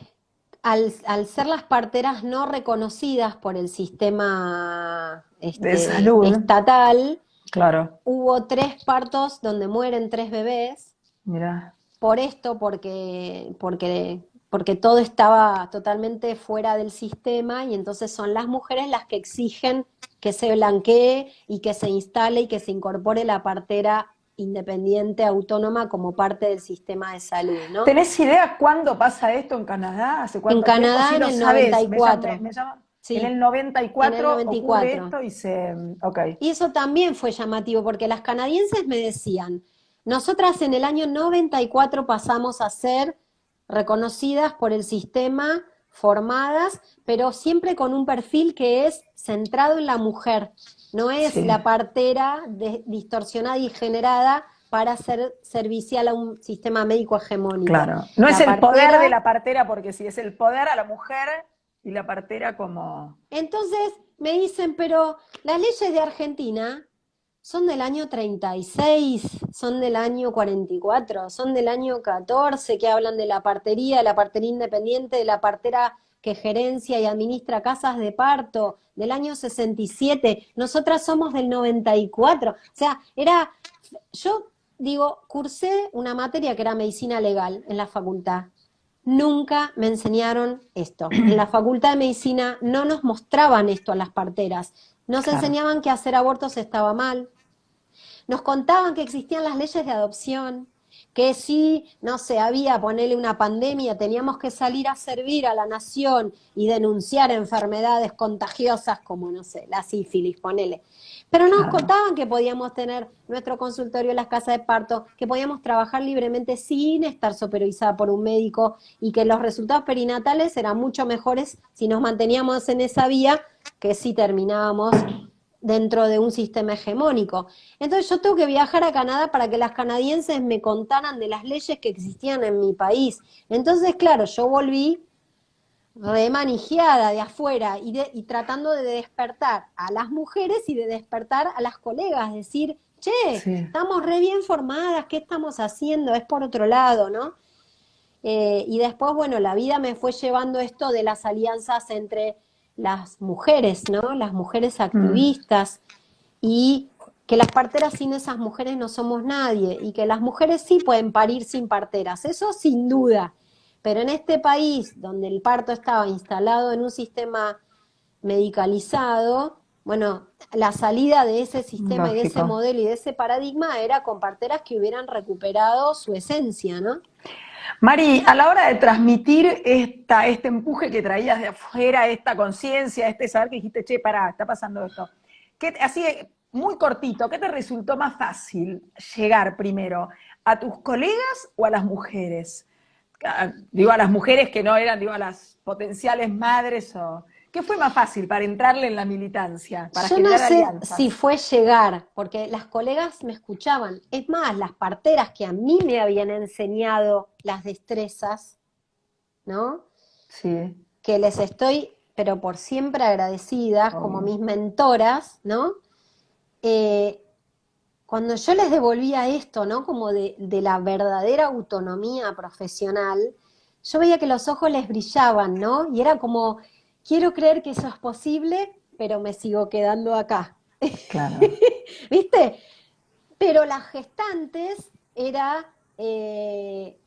al ser las parteras no reconocidas por el sistema De salud, estatal, claro, hubo 3 partos donde mueren 3 bebés, mira, por esto, porque todo estaba totalmente fuera del sistema, y entonces son las mujeres las que exigen que se blanquee y que se instale y que se incorpore la partera independiente, autónoma, como parte del sistema de salud, ¿no? ¿tenés idea cuándo pasa esto en Canadá? ¿Hace En cuánto tiempo? Si Canadá en lo el noventa sabés, y cuatro, me llama. En sí, el noventa y en el cuatro noventa y ocurre cuatro. esto y se. Ok, Y eso también fue llamativo, porque las canadienses me decían, nosotras en el año 94 pasamos a ser reconocidas por el sistema, formadas, pero siempre con un perfil que es centrado en la mujer, no es sí, la partera distorsionada y generada para ser servicial a un sistema médico hegemónico. claro. No es La el poder de partera. la partera, porque sí, es el poder a la mujer y la partera como. Entonces me dicen, pero las leyes de Argentina son del año 36, son del año 44, son del año 14, que hablan de la partería independiente, de la partera que gerencia y administra casas de parto, del año 67. Nosotras somos del 94. O sea, yo digo, cursé una materia que era medicina legal en la facultad. Nunca me enseñaron esto. En la Facultad de Medicina no nos mostraban esto a las parteras. Nos Claro. enseñaban que hacer abortos estaba mal. Nos contaban que existían las leyes de adopción, que si, no sé, había, ponerle una pandemia, teníamos que salir a servir a la nación y denunciar enfermedades contagiosas como, no sé, la sífilis, ponele. Pero no nos Claro. contaban que podíamos tener nuestro consultorio en las casas de parto, que podíamos trabajar libremente sin estar supervisada por un médico, y que los resultados perinatales eran mucho mejores si nos manteníamos en esa vía que si terminábamos dentro de un sistema hegemónico. Entonces yo tengo que viajar a Canadá para que las canadienses me contaran de las leyes que existían en mi país. Entonces, claro, yo volví remanejada de afuera y tratando de despertar a las mujeres y de despertar a las colegas, decir, che, Sí. estamos re bien formadas, ¿qué estamos haciendo? Es por otro lado, ¿no? Y después, bueno, la vida me fue llevando esto de las alianzas entre las mujeres, ¿no? Las mujeres Mm. activistas y que las parteras sin esas mujeres no somos nadie y que las mujeres sí pueden parir sin parteras, eso sin duda. Pero en este país donde el parto estaba instalado en un sistema medicalizado, bueno, la salida de ese sistema y de ese Lógico. modelo y de ese paradigma era con parteras que hubieran recuperado su esencia, ¿no? Mari, a la hora de transmitir este empuje que traías de afuera, esta conciencia, este saber que dijiste, che, pará, está pasando esto. Así, muy cortito, ¿qué te resultó más fácil llegar primero? ¿A tus colegas o a las mujeres? Digo, a las mujeres que no eran, digo, a las potenciales madres o... ¿Qué fue más fácil para entrarle en la militancia, para Yo no generar sé si alianzas? fue llegar, porque las colegas me escuchaban. Es más, las parteras que a mí me habían enseñado las destrezas, ¿no? Sí, Que les estoy, pero por siempre agradecidas, como obvio. mis mentoras, ¿no? Eh, Cuando yo les devolvía esto, ¿no? Como de la verdadera autonomía profesional, yo veía que los ojos les brillaban, ¿no? Y era como, quiero creer que eso es posible, pero me sigo quedando acá. Claro. ¿Viste? Pero las gestantes era, eh,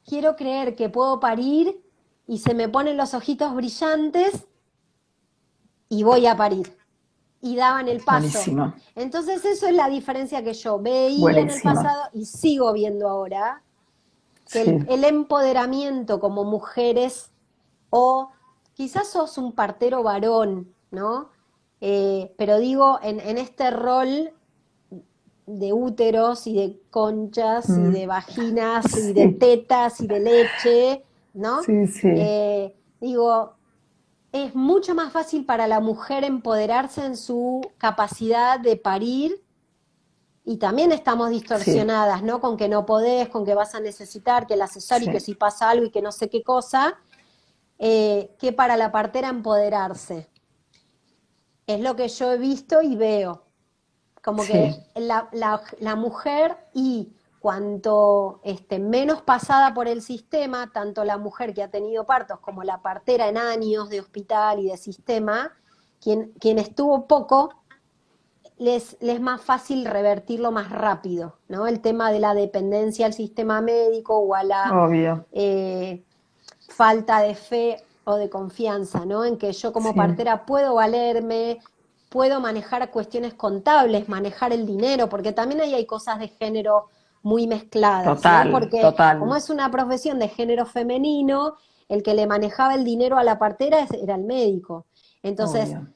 quiero creer que puedo parir y se me ponen los ojitos brillantes y voy a parir. Y daban el paso. Buenísimo, Entonces eso es la diferencia que yo veía en el buenísimo. pasado y sigo viendo ahora, que Sí, el empoderamiento como mujeres, o quizás sos un partero varón, ¿no? Pero digo, en este rol de úteros y de conchas y de mm, vaginas y de sí, tetas y de leche, ¿no? sí, sí, Digo, es mucho más fácil para la mujer empoderarse en su capacidad de parir y también estamos sí, distorsionadas, ¿no? Con que no podés, con que vas a necesitar, que el accesorio y que sí, si pasa algo y que no sé qué cosa, que para la partera empoderarse. Es lo que yo he visto y veo. Como sí, que la mujer y cuanto menos pasada por el sistema, tanto la mujer que ha tenido partos como la partera en años de hospital y de sistema, quien estuvo poco, les es más fácil revertirlo más rápido, ¿no? El tema de la dependencia al sistema médico o a la obvio, eh, falta de fe o de confianza, ¿no? En que yo como sí, partera puedo valerme, puedo manejar cuestiones contables, manejar el dinero, porque también ahí hay cosas de género muy mezcladas, ¿no? total, Porque como total, es una profesión de género femenino, el que le manejaba el dinero a la partera era el médico. Entonces, obvio,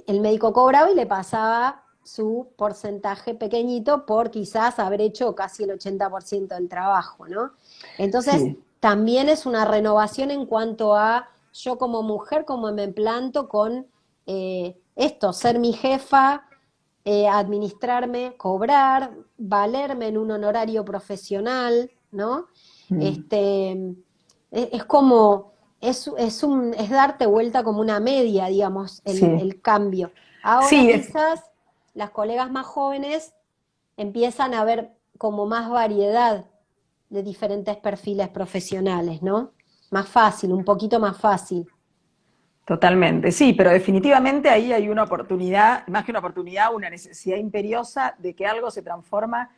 el médico cobraba y le pasaba su porcentaje pequeñito por quizás haber hecho casi el 80% del trabajo, ¿no? Entonces, sí, también es una renovación en cuanto a yo como mujer, como me planto con esto, ser mi jefa, administrarme, cobrar, valerme en un honorario profesional, ¿no? mm, Este, es como, es darte vuelta como una media, digamos, sí, el cambio. Ahora sí, quizás las colegas más jóvenes empiezan a ver como más variedad de diferentes perfiles profesionales, ¿no? Más fácil, un poquito más fácil. totalmente, sí, pero definitivamente ahí hay una oportunidad, más que una oportunidad, una necesidad imperiosa de que algo se transforma.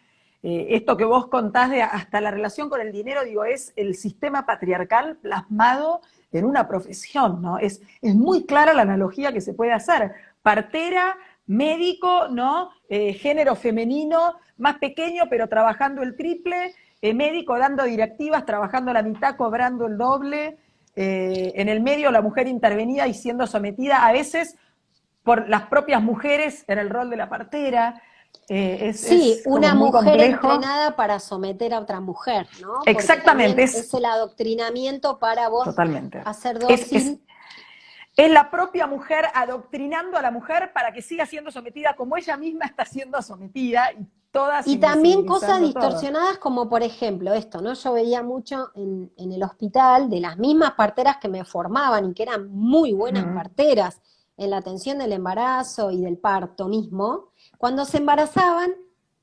Esto que vos contás de hasta la relación con el dinero, digo, es el sistema patriarcal plasmado en una profesión, ¿no? Es muy clara la analogía que se puede hacer. Partera, médico, ¿no? Género femenino, más pequeño, pero trabajando el triple, médico dando directivas, trabajando la mitad, cobrando el doble, en el medio la mujer intervenida y siendo sometida a veces por las propias mujeres en el rol de la partera. Sí, Es como una muy mujer complejo. entrenada para someter a otra mujer, ¿no? Porque Exactamente, también es el adoctrinamiento para vos totalmente. hacer Es, es, dócil. Es la propia mujer adoctrinando a la mujer para que siga siendo sometida como ella misma está siendo sometida, y todas Y también cosas invisibilizando todo. distorsionadas como por ejemplo esto, ¿no? Yo veía mucho en el hospital de las mismas parteras que me formaban y que eran muy buenas Mm, parteras en la atención del embarazo y del parto mismo, cuando se embarazaban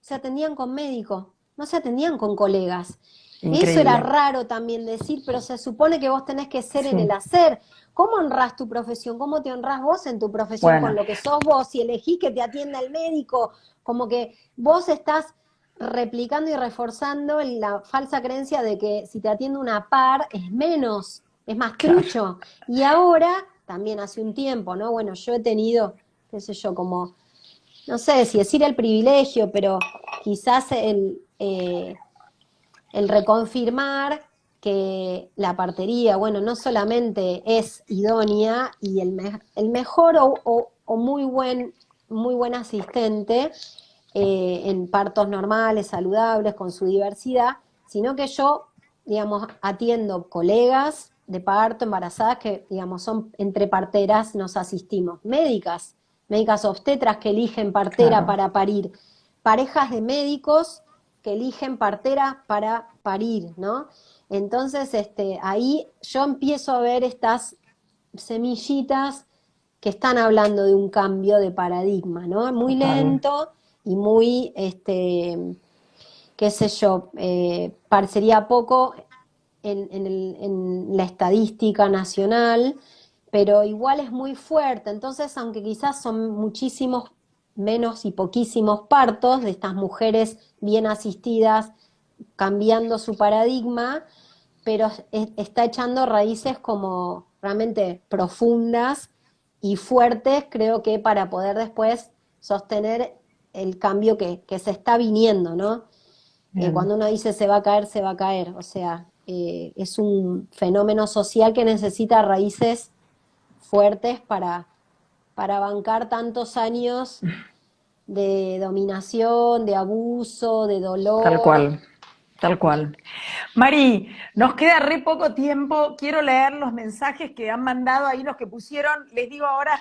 se atendían con médicos, no se atendían con colegas. Eso era increíble. raro también decir, pero se supone que vos tenés que ser en el Sí, hacer. ¿Cómo honrás tu profesión? ¿Cómo te honrás vos en tu profesión con bueno, lo que sos vos? Si elegís que te atienda el médico, como que vos estás replicando y reforzando la falsa creencia de que si te atiende una par es menos, es más claro. trucho. Y ahora, también hace un tiempo, ¿no? Bueno, yo he tenido, qué sé yo, como, no sé si decir el privilegio, pero quizás el reconfirmar que la partería, bueno, no solamente es idónea y el mejor o muy buen asistente en partos normales, saludables, con su diversidad, sino que yo, digamos, atiendo colegas de parto, embarazadas, que, digamos, son entre parteras, nos asistimos, médicas obstetras que eligen partera Claro. para parir, parejas de médicos que eligen partera para parir, ¿no? Entonces, ahí yo empiezo a ver estas semillitas que están hablando de un cambio de paradigma, ¿no? Muy Total. lento y muy, qué sé yo, parecería poco en la estadística nacional, pero igual es muy fuerte. Entonces, aunque quizás son muchísimos menos y poquísimos partos de estas mujeres bien asistidas, cambiando su paradigma, pero está echando raíces como realmente profundas y fuertes, creo que para poder después sostener el cambio que se está viniendo, ¿no? Bien. Cuando uno dice se va a caer, se va a caer. O sea, es un fenómeno social que necesita raíces fuertes para bancar tantos años de dominación, de abuso, de Tal dolor. cual. Tal cual. Mari, nos queda re poco tiempo. Quiero leer los mensajes que han mandado ahí los que pusieron. Les digo ahora,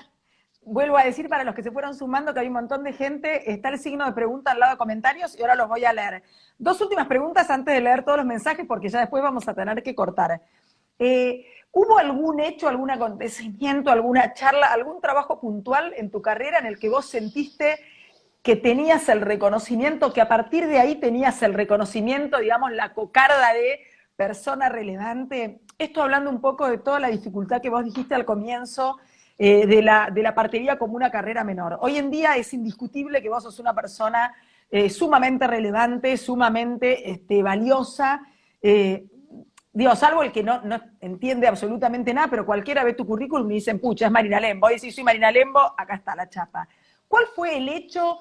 vuelvo a decir para los que se fueron sumando que hay un montón de gente, está el signo de pregunta al lado de comentarios y ahora los voy a leer. Dos últimas preguntas antes de leer todos los mensajes porque ya después vamos a tener que cortar. ¿Hubo algún hecho, algún acontecimiento, alguna charla, algún trabajo puntual en tu carrera en el que vos sentiste que tenías el reconocimiento, que a partir de ahí tenías el reconocimiento, digamos, la cocarda de persona relevante? Esto hablando un poco de toda la dificultad que vos dijiste al comienzo, de la partería como una carrera menor. Hoy en día es indiscutible que vos sos una persona sumamente relevante, sumamente valiosa. Eh, Digo, salvo el que no entiende absolutamente nada, pero cualquiera ve tu currículum y dicen, pucha, es Marina Lembo. Y si soy Marina Lembo, acá está la chapa. ¿Cuál fue el hecho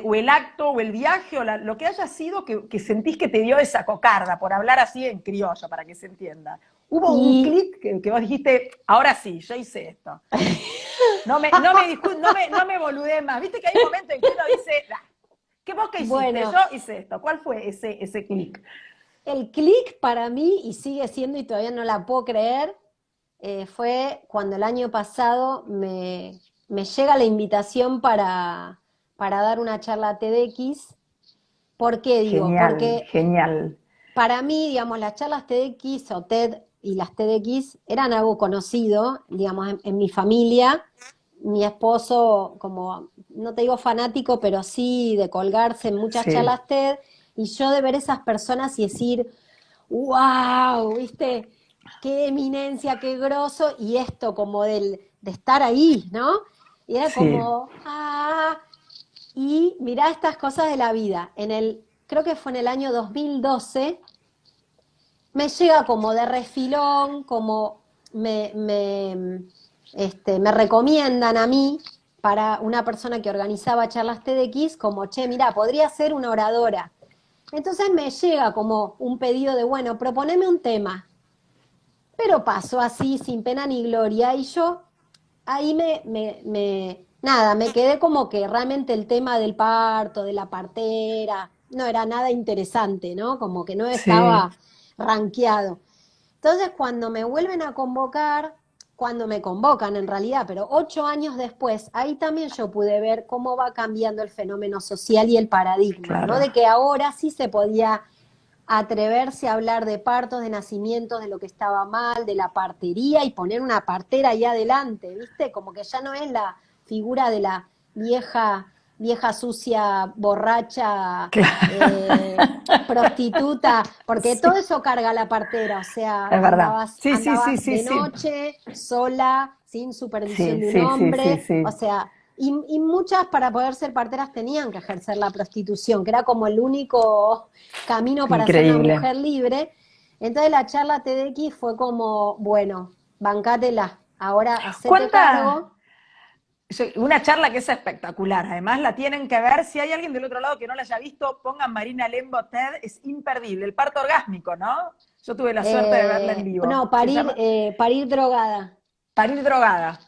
o el acto o el viaje o lo que haya sido que sentís que te dio esa cocarda, por hablar así en criollo, para que se entienda? ¿Hubo un Y clic que vos dijiste, ahora sí, yo hice esto? No me boludé más. Viste que hay momentos en que uno dice, "Ah, ¿qué vos qué hiciste? Yo bueno, hice esto". ¿Cuál fue ese clic? el clic para mí, y sigue siendo, y todavía no la puedo creer, fue cuando el año pasado me llega la invitación para dar una charla TEDx. ¿Por qué digo? Genial, Porque genial. para mí, digamos, las charlas TEDx o TED y las TEDx eran algo conocido, digamos, en mi familia. Mi esposo, como, no te digo fanático, pero sí de colgarse en muchas Sí, charlas TED, y yo de ver esas personas y decir, wow, ¿viste? Qué eminencia, qué groso, y esto como de estar ahí, ¿no? Y era sí. como, y mirá estas cosas de la vida. Creo que fue en el año 2012, me llega como de refilón, como me recomiendan a mí para una persona que organizaba charlas TEDx, como, che, mirá, podría ser una oradora. Entonces me llega como un pedido de, bueno, proponeme un tema. Pero pasó así, sin pena ni gloria, y yo ahí nada, me quedé como que realmente el tema del parto, de la partera, no era nada interesante, ¿no? Como que no Sí, estaba rankeado. Entonces, cuando me vuelven a convocar, cuando me convocan en realidad, pero 8 años después, ahí también yo pude ver cómo va cambiando el fenómeno social y el paradigma, ¿no? Claro. De que ahora sí se podía atreverse a hablar de partos, de nacimientos, de lo que estaba mal, de la partería y poner una partera ahí adelante, ¿viste? Como que ya no es la figura de la vieja sucia, borracha, prostituta, porque todo Sí, eso carga la partera, o sea, es verdad. Sí, sí, andaba sí, sí, de sí. noche, sola, sin supervisión Sí, de un sí, sí, sí, hombre, o sí. sea, y muchas para poder ser parteras tenían que ejercer la prostitución, que era como el único camino para ser una Increíble. mujer libre. Entonces la charla TEDx fue como, bueno, bancátela, ahora hacete ¿Cuánta? cargo. Una charla que es espectacular, además la tienen que ver, si hay alguien del otro lado que no la haya visto, pongan Marina Lembo TED, es imperdible, el parto orgásmico, ¿no? Yo tuve la suerte de verla en vivo, No, se llama parir drogada. Parir drogada.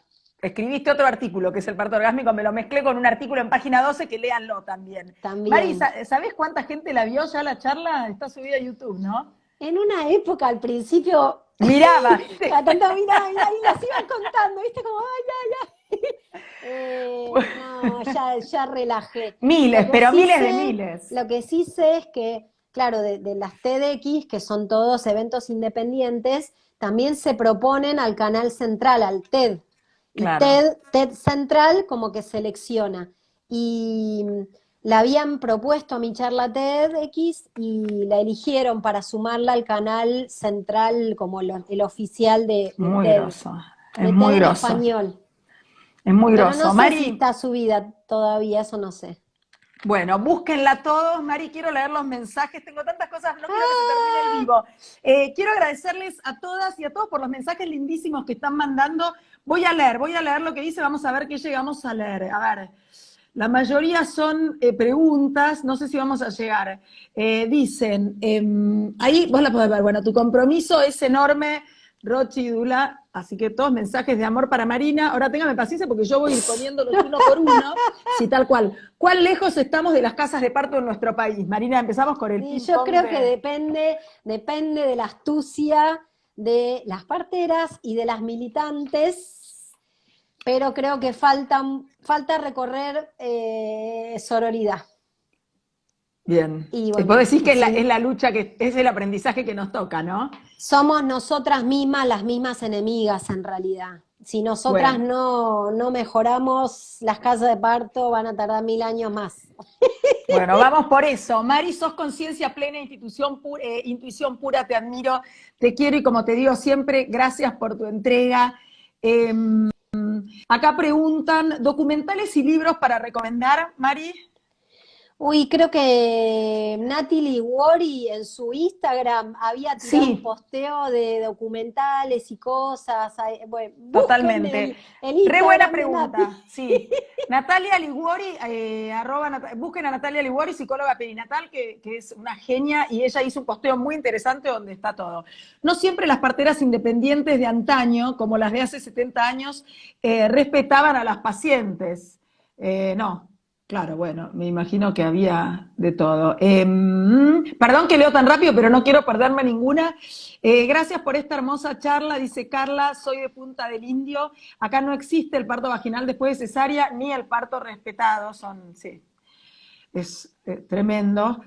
Escribiste otro artículo que es el parto orgásmico, me lo mezclé con un artículo en página 12 que léanlo también. Mari, También. ¿sabés cuánta gente la vio ya la charla? Está subida a YouTube, ¿no? En una época, al principio, Miraba, ¿viste? cada tanto mirá, y las iban contando, ¿viste? Como, ay, ay, ay. No, ya relajé. Lo Miles, que pero sí miles de sé, miles. lo que sí sé es que, claro, de las TEDx, que son todos eventos independientes, también se proponen al canal central, al TED. Y Claro. TED Central como que selecciona. Y la habían propuesto a mi charla TEDx y la eligieron para sumarla al canal central como el oficial Muy groso, es de muy TED en groso, español. es muy Pero no groso. sé si Mari, está subida todavía, eso no sé. bueno, búsquenla todos. Mari, quiero leer los mensajes. Tengo tantas cosas, no quiero que se termine el ¡Ah! vivo. Quiero agradecerles a todas y a todos por los mensajes lindísimos que están mandando. Voy a leer lo que dice, vamos a ver qué llegamos a leer. A ver, la mayoría son preguntas, no sé si vamos a llegar. Dicen, ahí vos la podés ver, bueno, tu compromiso es enorme, Rochi y Dula, así que todos mensajes de amor para Marina. Ahora téngame paciencia porque yo voy a ir poniéndolos uno por uno, sí, tal cual. ¿Cuán lejos estamos de las casas de parto en nuestro país? Marina, empezamos con el Y yo ping-pong creo que de... depende de la astucia de las parteras y de las militantes, pero creo que falta recorrer sororidad. Bien. Y Vos bueno, decís que es sí, la lucha, que es el aprendizaje que nos toca, ¿no? somos nosotras mismas las mismas enemigas en realidad. Si nosotras Bueno, no mejoramos, las casas de parto van a tardar 1000 años más. bueno, vamos por eso. Mari, sos conciencia plena, intuición pura, te admiro, te quiero y como te digo siempre, gracias por tu entrega. Eh, acá preguntan, ¿documentales y libros para recomendar, Mari? Uy, creo que Natalie Wori en su Instagram había tirado un Sí, posteo de documentales y cosas. Bueno, busquen totalmente. el Re buena Instagram de Nati. pregunta, sí. Natalia Liguori, busquen a Natalia Liguori, psicóloga perinatal, que es una genia, y ella hizo un posteo muy interesante donde está todo. No siempre las parteras independientes de antaño, como las de hace 70 años, respetaban a las pacientes. No, claro, bueno, me imagino que había de todo. Perdón que leo tan rápido, pero no quiero perderme ninguna. Gracias por esta hermosa charla, dice Carla, soy de Punta del Indio. Acá no existe el parto vaginal después de cesárea ni el parto respetado, sí, es tremendo.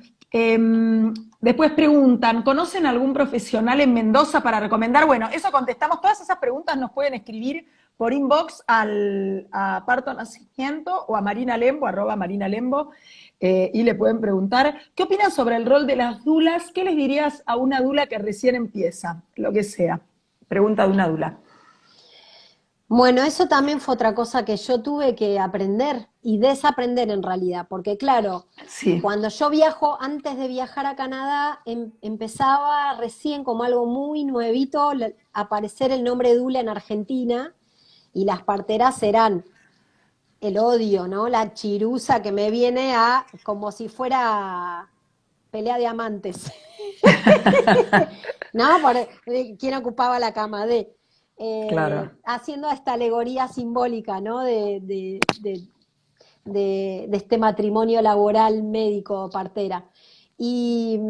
Después preguntan, ¿conocen algún profesional en Mendoza para recomendar? Bueno, eso contestamos, todas esas preguntas nos pueden escribir por inbox a Parto Nacimiento o a Marina Lembo, @Marina Lembo, y le pueden preguntar, ¿qué opinan sobre el rol de las dulas? ¿Qué les dirías a una dula que recién empieza? Lo que sea. Pregunta de una dula. Bueno, eso también fue otra cosa que yo tuve que aprender y desaprender en realidad, porque claro, Sí, cuando yo viajo, antes de viajar a Canadá, empezaba recién como algo muy nuevito aparecer el nombre Dula en Argentina y las parteras eran el odio, ¿no? La chirusa que me viene a como si fuera pelea de amantes. ¿No? ¿Quién ocupaba la cama de? claro. Haciendo esta alegoría simbólica, ¿no? De este matrimonio laboral médico partera. Y,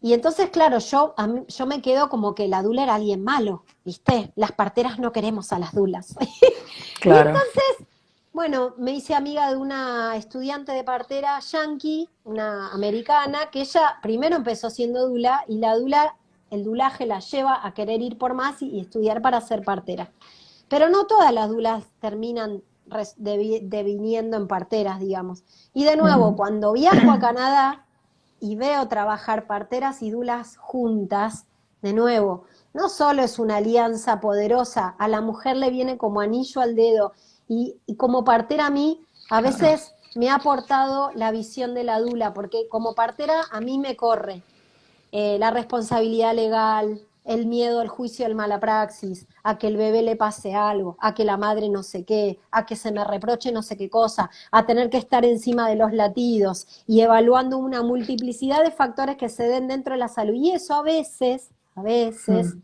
Y entonces, claro, yo me quedo como que la dula era alguien malo, ¿viste? Las parteras no queremos a las dulas. Y Claro. entonces, bueno, me hice amiga de una estudiante de partera yanqui, una americana, que ella primero empezó siendo dula y la dula, el dulaje la lleva a querer ir por más y estudiar para ser partera. Pero no todas las dulas terminan deviniendo en parteras, digamos. Y de nuevo, Mm. cuando viajo a Canadá y veo trabajar parteras y dulas juntas, de nuevo, no solo es una alianza poderosa, a la mujer le viene como anillo al dedo, y como partera a mí, a Claro. veces me ha aportado la visión de la dula, porque como partera a mí me corre la responsabilidad legal, el miedo al juicio del mala praxis, a que el bebé le pase algo, a que la madre no sé qué, a que se me reproche no sé qué cosa, a tener que estar encima de los latidos y evaluando una multiplicidad de factores que se den dentro de la salud. Y eso a veces, Mm.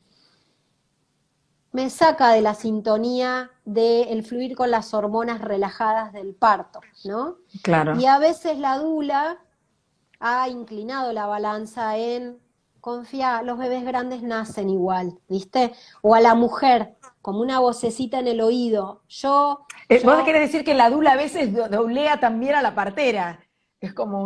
me saca de la sintonía del fluir con las hormonas relajadas del parto, ¿no? Y Claro. a veces la dula ha inclinado la balanza en confía, los bebés grandes nacen igual, ¿viste? O a la mujer, como una vocecita en el oído. Vos Yo, querés decir que la dula a veces doblea también a la partera. Es como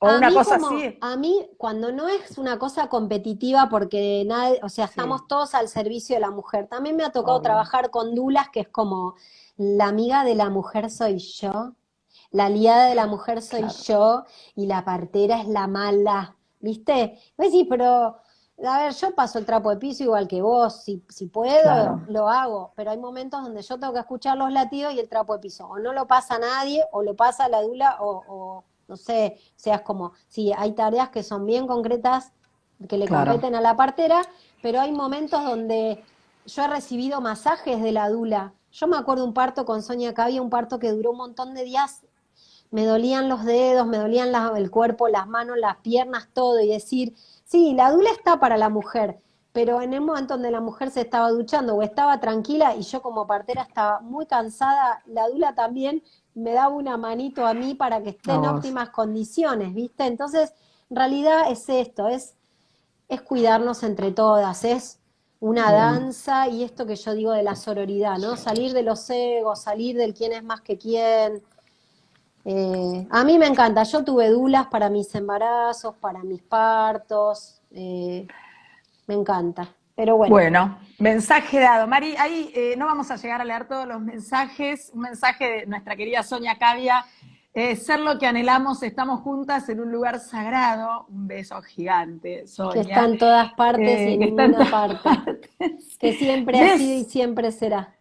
o una cosa así. a mí, cuando no es una cosa competitiva, porque nadie, o sea, Sí, estamos todos al servicio de la mujer. También me ha tocado obvio. trabajar con dulas, que es como la amiga de la mujer soy yo, la aliada de la mujer soy Claro, yo, y la partera es la mala, ¿viste? Pues sí, pero, a ver, yo paso el trapo de piso igual que vos, si puedo, claro, lo hago, pero hay momentos donde yo tengo que escuchar los latidos y el trapo de piso, o no lo pasa nadie, o lo pasa la dula, o no sé, seas como, sí, hay tareas que son bien concretas, que le claro. competen a la partera, pero hay momentos donde yo he recibido masajes de la dula. Yo me acuerdo un parto con Sonia Cavia, un parto que duró un montón de días, me dolían los dedos, me dolían el cuerpo, las manos, las piernas, todo, y decir, sí, la dula está para la mujer, pero en el momento donde la mujer se estaba duchando o estaba tranquila y yo como partera estaba muy cansada, la dula también me daba una manito a mí para que esté A en vos. óptimas condiciones, ¿viste? Entonces, en realidad es esto, es cuidarnos entre todas, es una Bien. danza y esto que yo digo de la sororidad, ¿no? Salir de los egos, salir del quién es más que quién. A mí me encanta, yo tuve dulas para mis embarazos, para mis partos, me encanta, pero bueno. Bueno, mensaje dado. Mari, ahí no vamos a llegar a leer todos los mensajes. Un mensaje de nuestra querida Sonia Cavia. Ser lo que anhelamos, estamos juntas en un lugar sagrado. Un beso gigante, Que está Sonia. en todas partes y en Que está en ninguna todas parte, partes. que siempre ha sido y ¿Ves? siempre será.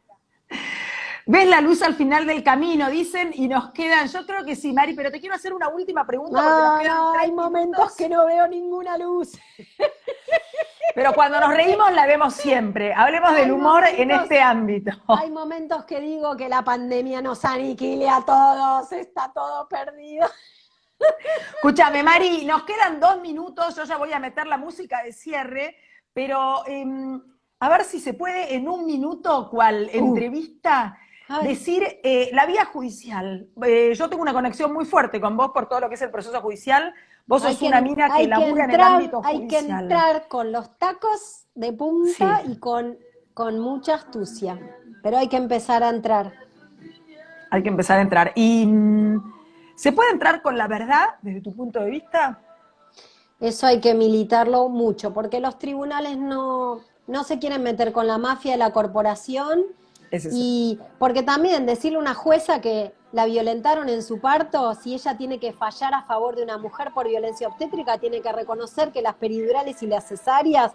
¿Ves la luz al final del camino? Dicen, y nos quedan, yo creo que sí, Mari, pero te quiero hacer una última pregunta porque nos No, quedan no, hay tres momentos minutos. que no veo ninguna luz. Pero cuando nos reímos la vemos siempre. Hablemos del Hay humor en momentos, este ámbito. hay momentos que digo que la pandemia nos aniquile a todos, está todo perdido. Escúchame, Mari, nos quedan 2 minutos, yo ya voy a meter la música de cierre, pero a ver si se puede en un minuto, cual Uh, entrevista, ay, decir la vía judicial. Yo tengo una conexión muy fuerte con vos por todo lo que es el proceso judicial. Vos sos una mina que labura en el ámbito hay que judicial. entrar con los tacos de punta Sí, y con mucha astucia, pero hay que empezar a entrar. hay que empezar a entrar. ¿Y se puede entrar con la verdad desde tu punto de vista? Eso hay que militarlo mucho, porque los tribunales no se quieren meter con la mafia de la corporación Ese es. y porque también decirle a una jueza que la violentaron en su parto, si ella tiene que fallar a favor de una mujer por violencia obstétrica, tiene que reconocer que las peridurales y las cesáreas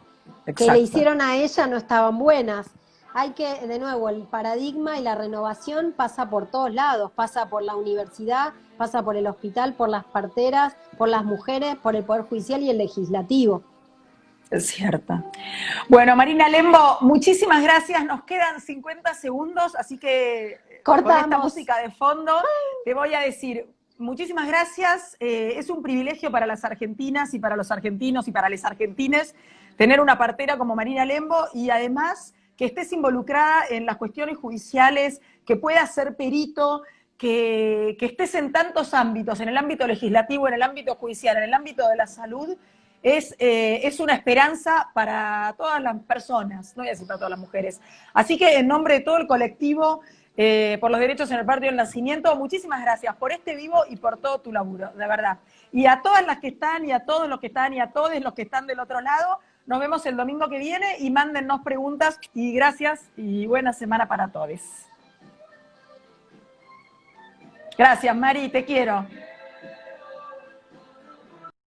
que le Exacto. hicieron a ella no estaban buenas. Hay que, de nuevo, el paradigma y la renovación pasa por todos lados, pasa por la universidad, pasa por el hospital, por las parteras, por las mujeres, por el Poder Judicial y el Legislativo. Es cierto. Bueno, Marina Lembo, muchísimas gracias. Nos quedan 50 segundos, así que con esta Cortamos. música de fondo te voy a decir muchísimas gracias. Es un privilegio para las argentinas y para los argentinos y para les argentines tener una partera como Marina Lembo y además que estés involucrada en las cuestiones judiciales, que puedas ser perito, que estés en tantos ámbitos, en el ámbito legislativo, en el ámbito judicial, en el ámbito de la salud, es una esperanza para todas las personas, no voy a decir para todas las mujeres. Así que en nombre de todo el colectivo por los derechos en el Parto y el Nacimiento, muchísimas gracias por este vivo y por todo tu laburo, de verdad. Y a todas las que están, y a todos los que están, y a todos los que están del otro lado, nos vemos el domingo que viene y mándennos preguntas, y gracias y buena semana para todos. Gracias, Mari, te quiero.